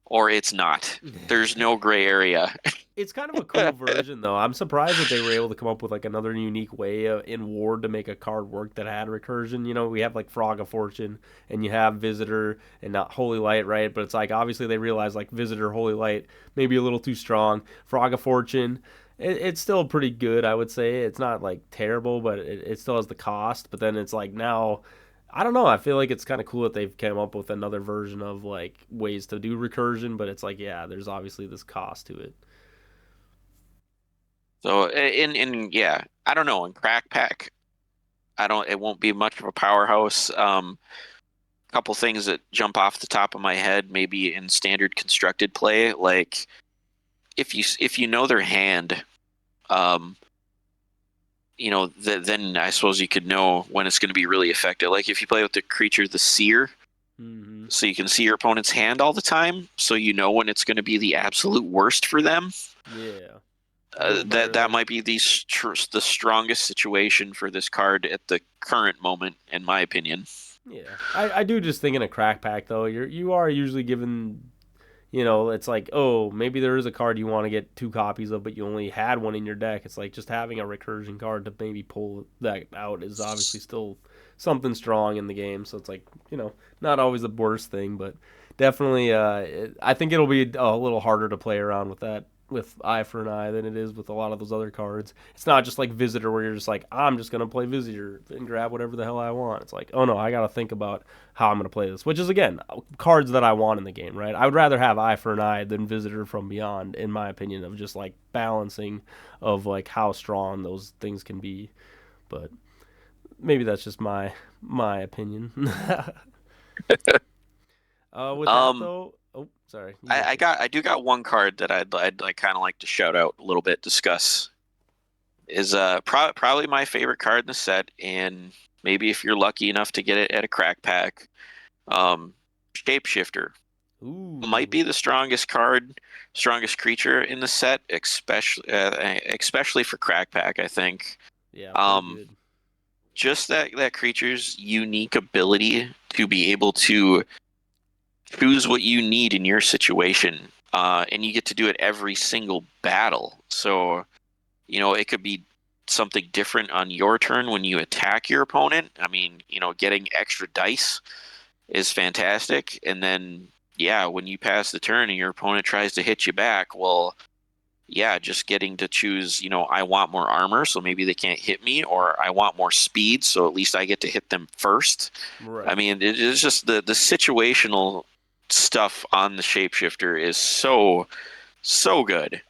or it's not. There's no gray area. It's kind of a cool version, though. I'm surprised that they were able to come up with like another unique way in Ward to make a card work that had recursion. We have like Frog of Fortune, and you have Visitor and not Holy Light, right? But it's like obviously they realized like Visitor, Holy Light, maybe a little too strong. Frog of Fortune, it's still pretty good, I would say. It's not like terrible, but it still has the cost. But then it's like now I don't know. I feel like it's kind of cool that they've come up with another version of like ways to do recursion, but it's like yeah, there's obviously this cost to it. So in yeah, I don't know. In Crack Pack, I don't. It won't be much of a powerhouse. Couple things that jump off the top of my head, maybe in standard constructed play, like if you know their hand, um, then I suppose you could know when it's going to be really effective. Like if you play with the creature, the Seer, Mm-hmm. so you can see your opponent's hand all the time, so you know when it's going to be the absolute worst for them. Yeah, a little better That then. might be the strongest situation for this card at the current moment, in my opinion. Yeah, I do just think in a crack pack though, you are usually given, it's like oh maybe there is a card you want to get two copies of, but you only had one in your deck. It's like just having a recursion card to maybe pull that out is obviously still something strong in the game. So it's like not always the worst thing, but definitely I think it'll be a little harder to play around with that with Eye for an Eye than it is with a lot of those other cards. It's not just like Visitor where you're just like, I'm just gonna play Visitor and grab whatever the hell I want. It's like, oh no, I gotta think about how I'm gonna play this. Which is again, cards that I want in the game, right? I would rather have Eye for an Eye than Visitor from Beyond, in my opinion, of just like balancing of like how strong those things can be. But maybe that's just my opinion. With that Um, though, oh sorry, you go first. I do got one card that I'd like kind of like to shout out a little bit, discuss. Is probably my favorite card in the set, and maybe if you're lucky enough to get it at a crack pack, um, Shapeshifter might Ooh, be the strongest creature in the set, especially for crack pack, I think. yeah, pretty Um, good. just that creature's unique ability to be able to choose what you need in your situation, and you get to do it every single battle. So, it could be something different on your turn when you attack your opponent. I mean, getting extra dice is fantastic. And then, yeah, when you pass the turn and your opponent tries to hit you back, well, yeah, just getting to choose, I want more armor, so maybe they can't hit me, or I want more speed, so at least I get to hit them first. I Right. mean, it is just the situational stuff on the shapeshifter is so good.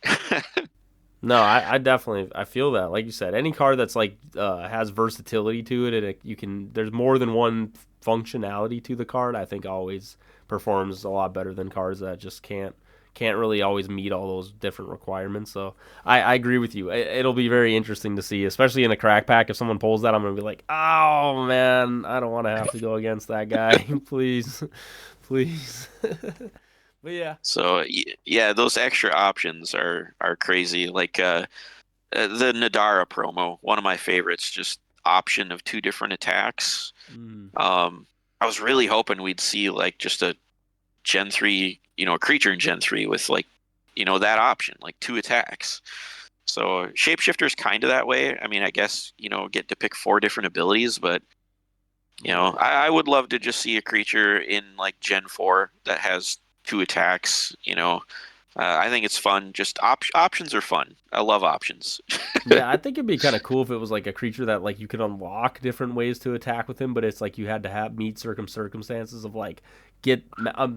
No, I definitely I feel that. Like you said, any card that's like has versatility to it, and you can there's more than one functionality to the card. I think always performs a lot better than cards that just can't really always meet all those different requirements. So I agree with you. It'll be very interesting to see, especially in a crack pack. If someone pulls that, I'm gonna be like, oh man, I don't want to have to go against that guy. Please, please. But yeah, So yeah, those extra options are crazy. Like the Nadara promo, one of my favorites, just option of two different attacks. mm, Um, I was really hoping we'd see like just a Gen 3, creature in Gen 3 with like, that option, like two attacks. So Shapeshifter's kind of that way. I mean, I guess, get to pick four different abilities, but right. I would love to just see a creature in like Gen 4 that has two attacks, I think it's fun. Just options are fun. I love options. Yeah, I think it'd be kind of cool if it was like a creature that like you could unlock different ways to attack with him, but it's like you had to have meet circumstances of like get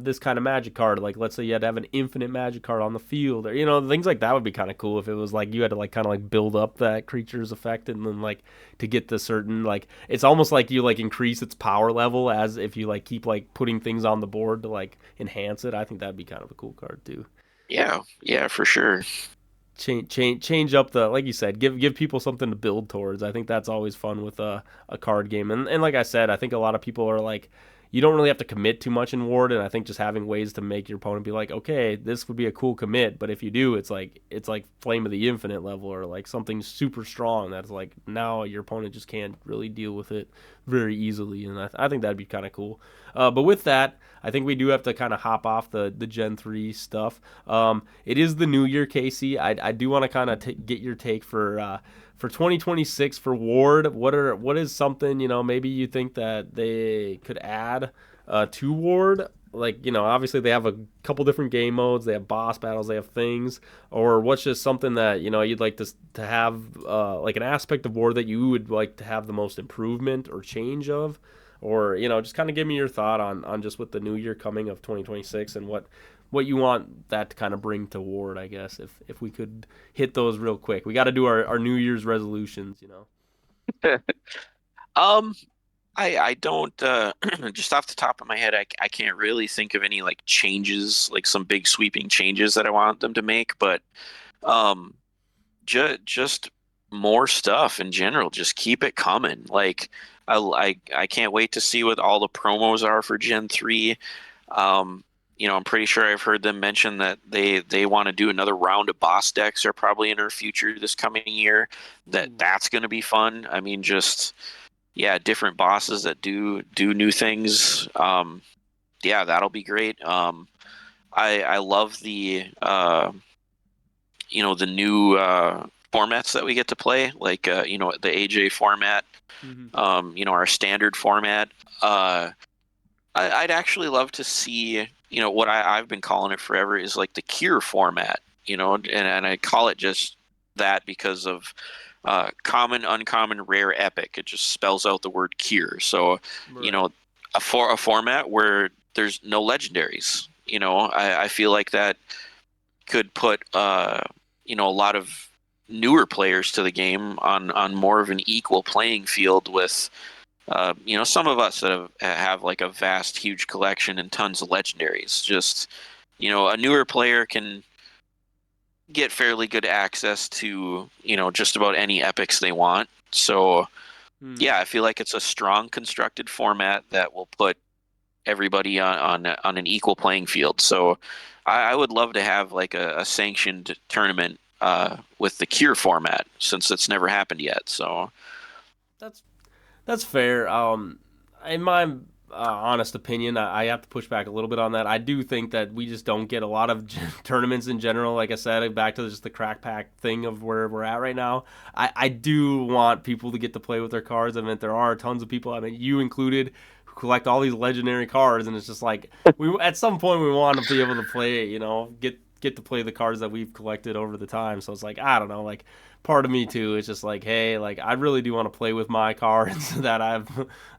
this kind of magic card. Like let's say you had to have an infinite magic card on the field, or things like that would be kind of cool if it was like you had to like kind of like build up that creature's effect and then like to get the certain like it's almost like you like increase its power level as if you like keep like putting things on the board to like enhance it. I think that'd be kind of a cool card too. Yeah, yeah, for sure. Change up the like you said, give people something to build towards. I think that's always fun with a card game. And like I said, I think a lot of people are like you don't really have to commit too much in Ward, and I think just having ways to make your opponent be like, okay, this would be a cool commit, but if you do, it's like Flame of the Infinite level or like something super strong that's like now your opponent just can't really deal with it very easily, and I think that'd be kind of cool. But with that, I think we do have to kind of hop off the Gen 3 stuff. It is the new year, Casey. I do want to kind of get your take for 2026 for Ward. What is something maybe you think that they could add to Ward? Like obviously they have a couple different game modes. They have boss battles. They have things. Or what's just something that you'd like to have like an aspect of Ward that you would like to have the most improvement or change of? Or just kind of give me your thought on just with the new year coming of 2026 and what you want that to kind of bring to Ward, I guess, if we could hit those real quick. We got to do our New Year's resolutions. Um, I don't just off the top of my head, I can't really think of any like changes, like some big sweeping changes that I want them to make, but um, just more stuff in general. Just keep it coming. Like I can't wait to see what all the promos are for Gen 3. Um, I'm pretty sure I've heard them mention that they want to do another round of boss decks are probably in our future this coming year. That's going to be fun. I mean, just yeah, different bosses that do new things. Yeah, that'll be great. I love the new formats that we get to play, like the AJ format, Mm-hmm. our standard format. I'd actually love to see, what I've been calling it forever is like the cure format, and I call it just that because of common, uncommon, rare, epic. It just spells out the word cure. So, Right. a format where there's no legendaries. I feel like that could put a lot of newer players to the game on more of an equal playing field with some of us that have like a vast, huge collection and tons of legendaries. Just a newer player can get fairly good access to just about any epics they want. So Hmm. yeah, I feel like it's a strong constructed format that will put everybody on an equal playing field. So I would love to have like a sanctioned tournament with the cure format since it's never happened yet. So That's That's fair. In my honest opinion, I have to push back a little bit on that. I do think that we just don't get a lot of tournaments in general. Like I said, back to just the crack pack thing of where we're at right now. I do want people to get to play with their cards. I mean, there are tons of people. I mean, you included, who collect all these legendary cards, and it's just like we at some point we want to be able to play. Get to play the cards that we've collected over the time. So it's like I don't know, like part of me too is just like, hey, like I really do want to play with my cards that I've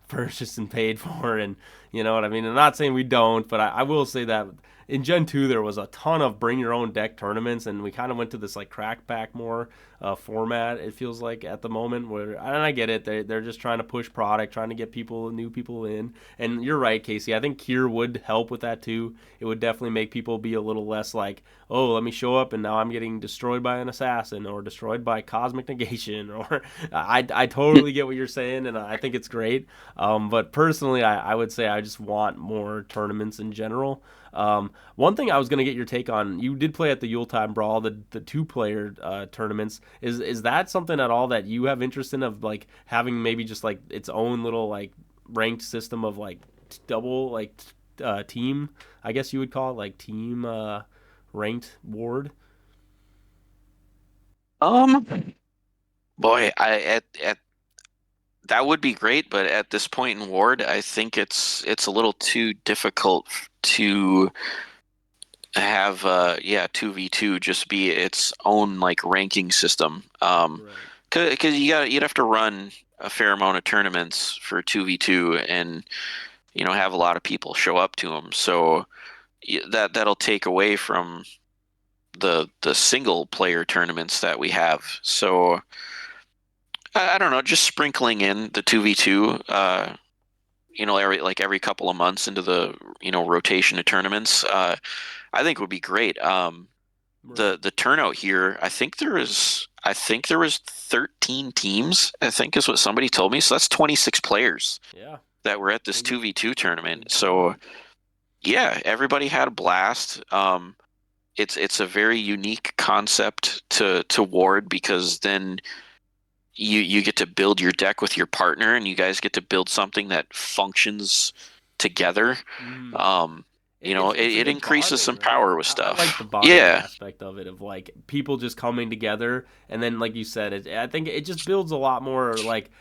purchased and paid for, and you know what I mean. I'm not saying we don't, but I will say that in Gen 2 there was a ton of bring your own deck tournaments, and we kind of went to this like crackback more format. It feels like at the moment where, and I get it, they're just trying to push product, trying to get new people in. And you're right, Casey. I think Kier would help with that too. It would definitely make people be a little less like, oh, let me show up and now I'm getting destroyed by an assassin or destroyed by cosmic negation. Or I totally get what you're saying, and I think it's great. But personally, I would say I just want more tournaments in general. One thing I was going to get your take on, you did play at the Yuletime Brawl, the two-player tournaments. Is that something at all that you have interest in of like having maybe just like its own little like ranked system of like double like team, I guess you would call it like team ranked ward? um boy, I at that would be great, but at this point in Ward, I think it's a little too difficult to have 2v2 just be its own like ranking system. Right. Because you'd have to run a fair amount of tournaments for 2v2 and have a lot of people show up to them. So that'll take away from the single player tournaments that we have. So I don't know, just sprinkling in the 2v2 every couple of months into the rotation of tournaments, I think would be great. Right. The turnout here, I think there was 13 teams, I think is what somebody told me. So that's 26 players Yeah. that were at this Big 2v2 tournament. big So turnout. yeah, everybody had a blast. It's a very unique concept to Ward, because then you get to build your deck with your partner, and you guys get to build something that functions together. Mm. Um, It's a it good increases bonding, some right? power with I like the stuff. bonding Yeah. aspect of it, of like people just coming together, and then like you said, I think it just builds a lot more like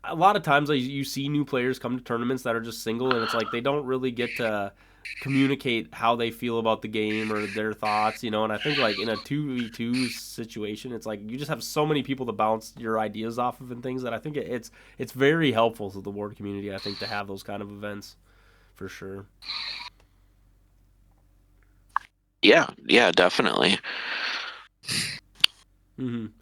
a lot of times like, you see new players come to tournaments that are just single, and it's like they don't really get to communicate how they feel about the game or their thoughts, and I think like in a 2v2 situation, it's like you just have so many people to bounce your ideas off of and things that I think it's very helpful to the Ward community, I think, to have those kind of events for sure. Yeah, definitely.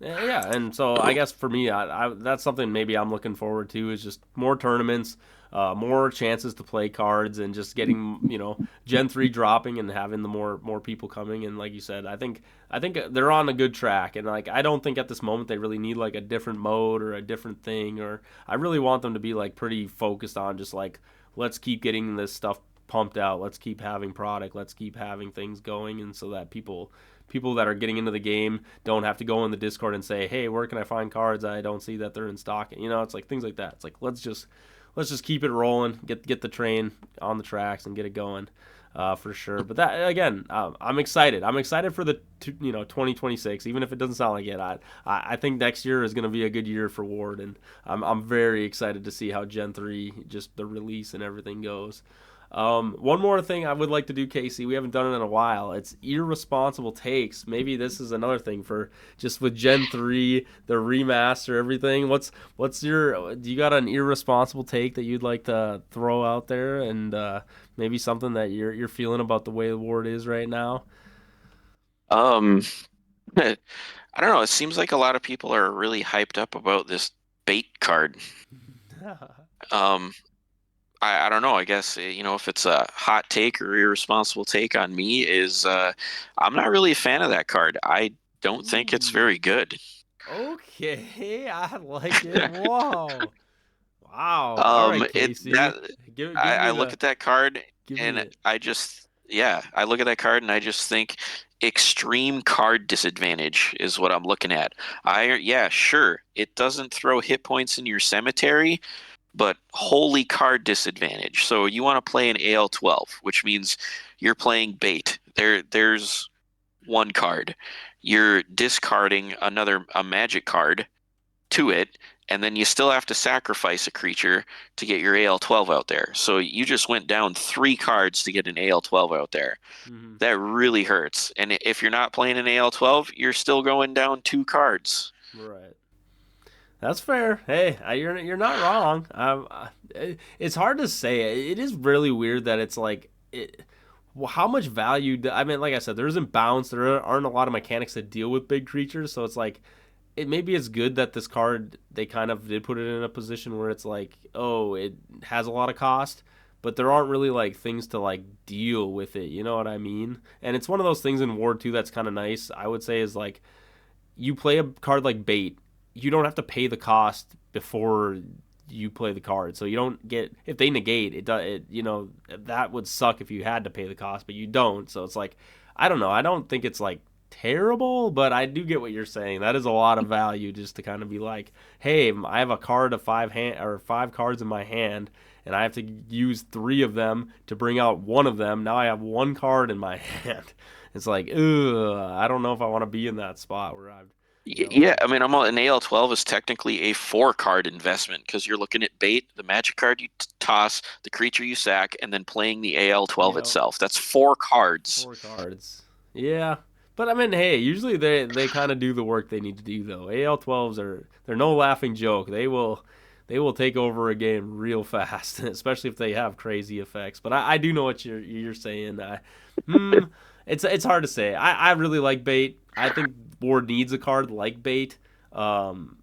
Yeah, and so I guess for me, that's something maybe I'm looking forward to, is just more tournaments, more chances to play cards, and just getting Gen 3 dropping and having the more people coming. And like you said, I think they're on a good track, and like I don't think at this moment they really need like a different mode or a different thing, or I really want them to be like pretty focused on just like, let's keep getting this stuff pumped out, let's keep having product, let's keep having things going, and so that people that are getting into the game don't have to go in the Discord and say, "Hey, where can I find cards? I don't see that they're in stock." It's like things like that. It's like let's just keep it rolling, get the train on the tracks and get it going, for sure. But that again, I'm excited. I'm excited for the 2026, even if it doesn't sound like it. I think next year is going to be a good year for Ward, and I'm very excited to see how Gen 3, just the release and everything goes. One more thing I would like to do, Casey. We haven't done it in a while. It's irresponsible takes. Maybe this is another thing for just with Gen 3, the remaster, everything. What's your? Do you got an irresponsible take that you'd like to throw out there, and maybe something that you're feeling about the way the Ward is right now? Um, I don't know. It seems like a lot of people are really hyped up about this bait card. Um, I don't know. I guess if it's a hot take or irresponsible take on me, is I'm not really a fan of that card. I don't think it's very Ooh. good. Okay, I like it. Whoa. Wow. All right, It Casey. that Give me I look the at that card, give me and it. I look at that card and I just think extreme card disadvantage is what I'm looking at. Yeah, sure, it doesn't throw hit points in your cemetery, but holy card disadvantage. So you want to play an AL12, which means you're playing bait. There's one card. You're discarding a magic card to it, and then you still have to sacrifice a creature to get your AL12 out there. So you just went down 3 cards to get an AL12 out there. Hmm. That really hurts. And if you're not playing an AL12, you're still going down 2 cards. Right. That's fair. Hey, you're not wrong. It's hard to say. It is really weird that it's like well, how much value? I mean, like I said, there isn't bounce. There aren't a lot of mechanics that deal with big creatures, so it's like maybe it's good that this card they kind of did put it in a position where it's like, oh, it has a lot of cost, but there aren't really like things to like deal with it. You know what I mean? And it's one of those things in War 2 that's kind of nice. I would say is like you play a card like bait, you don't have to pay the cost before you play the card. So you don't get if they negate it. That would suck if you had to pay the cost, but you don't. So it's like I don't know. I don't think it's like terrible, but I do get what you're saying. That is a lot of value just to kind of be like, hey, I have a card of 5 cards in my hand, and I have to use 3 of them to bring out one of them. Now I have one card in my hand. It's like, ugh, I don't know if I want to be in that spot where you know. Yeah, I mean, an AL-12 is technically a four-card investment because you're looking at bait, the magic card you toss, the creature you sack, and then playing the AL-12 Yeah, itself. That's four cards. 4 cards. Yeah, but I mean, hey, usually they kind of do the work they need to do though. AL-12s they're no laughing joke. They will take over a game real fast, especially if they have crazy effects. But I do know what you're saying. Hmm, it's hard to say. I really like bait. I think board needs a card like bait. Um,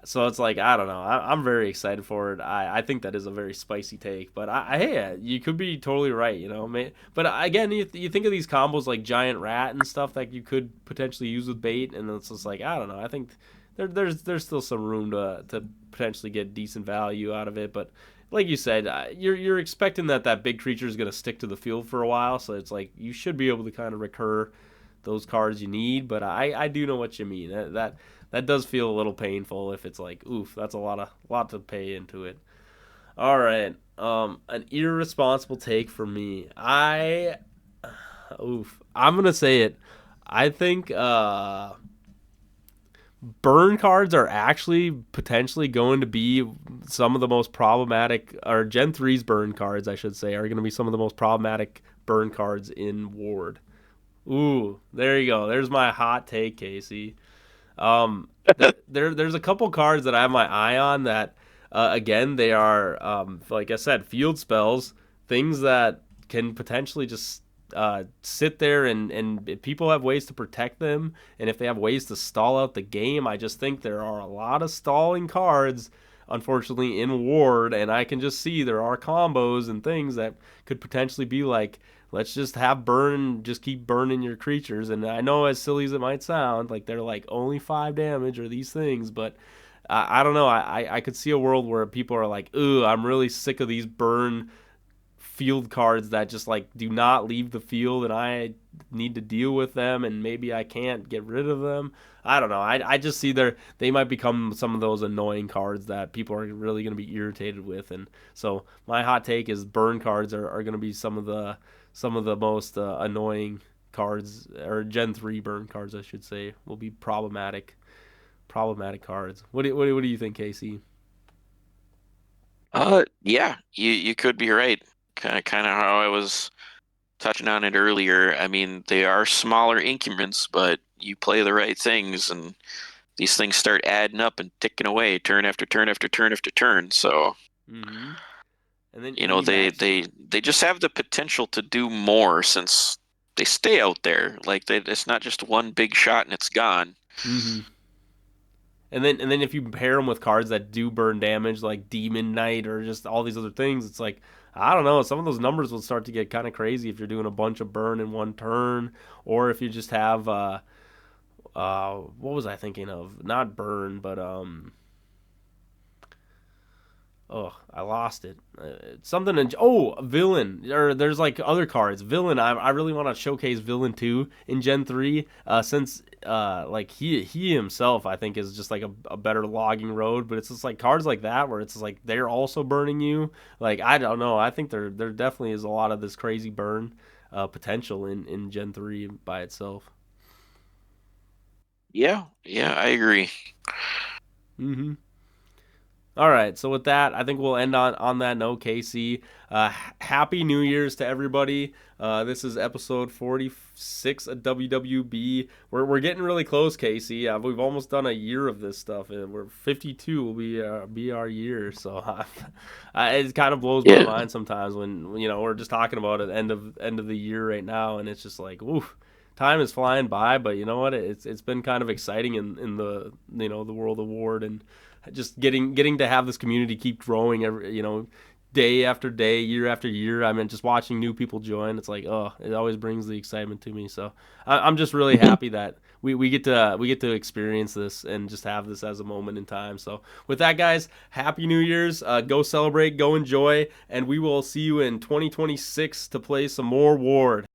so it's like I don't know. I'm very excited for it. I think that is a very spicy take, but hey, you could be totally right. But again, you think of these combos like giant rat and stuff that you could potentially use with bait, and it's just like I don't know. I think there's still some room to potentially get decent value out of it, but like you said, you're expecting that big creature is going to stick to the field for a while, so it's like you should be able to kind of recur those cards you need. But I do know what you mean. That does feel a little painful if it's like, oof, that's a lot to pay into it. All right, an irresponsible take for me. I'm gonna say it. I think burn cards are actually potentially going to be some of the most problematic, or Gen 3's burn cards, I should say, are going to be some of the most problematic burn cards in Ward. Ooh, there you go. There's my hot take, Casey. There's a couple cards that I have my eye on that, again, they are, like I said, field spells, things that can potentially just sit there and if people have ways to protect them, and if they have ways to stall out the game. I just think there are a lot of stalling cards, unfortunately, in Ward, and I can just see there are combos and things that could potentially be like, let's just have burn, just keep burning your creatures. And I know, as silly as it might sound, like they're like only 5 damage or these things, but I don't know. I could see a world where people are like, ooh, I'm really sick of these burn field cards that just like do not leave the field, and I need to deal with them, and maybe I can't get rid of them. I don't know. I just see they might become some of those annoying cards that people are really going to be irritated with. And so my hot take is burn cards are going to be some of the most annoying cards, or Gen 3 burn cards, I should say, will be problematic cards. What do you think, Casey? Yeah, you could be right. Kind of how I was touching on it earlier. I mean, they are smaller increments, but you play the right things, and these things start adding up and ticking away, turn after turn after turn after turn. So, Mm-hmm. And then you know, you match. they just have the potential to do more since they stay out there. Like it's not just one big shot and it's gone. Mm-hmm. And then if you pair them with cards that do burn damage, like Demon Knight or just all these other things, it's like, I don't know. Some of those numbers will start to get kind of crazy if you're doing a bunch of burn in one turn, or if you just have what was I thinking of? Not burn, but oh, I lost it. Something in villain. Or there's like other cards. Villain. I really want to showcase villain 2 in Gen 3. Since like he himself, I think, is just like a better logging road. But it's just like cards like that where it's just like they're also burning you. Like I don't know. I think there definitely is a lot of this crazy burn potential in Gen 3 by itself. Yeah, I agree. Mm-hmm. All right, so with that, I think we'll end on that note, Casey. Happy New Year's to everybody. This is episode 46 of WWB. We're getting really close, Casey. We've almost done a year of this stuff, and we're 52 will be our year. So it kind of blows my Yeah. mind sometimes when we're just talking about it end of the year right now, and it's just like, oof, time is flying by. But you know what? It's been kind of exciting in the the world of Ward, and just getting to have this community keep growing day after day, year after year. I mean, just watching new people join, it's like, oh, it always brings the excitement to me. So I'm just really happy that we get to experience this and just have this as a moment in time. So with that, guys, happy New Year's. Go celebrate, go enjoy, and we will see you in 2026 to play some more Ward.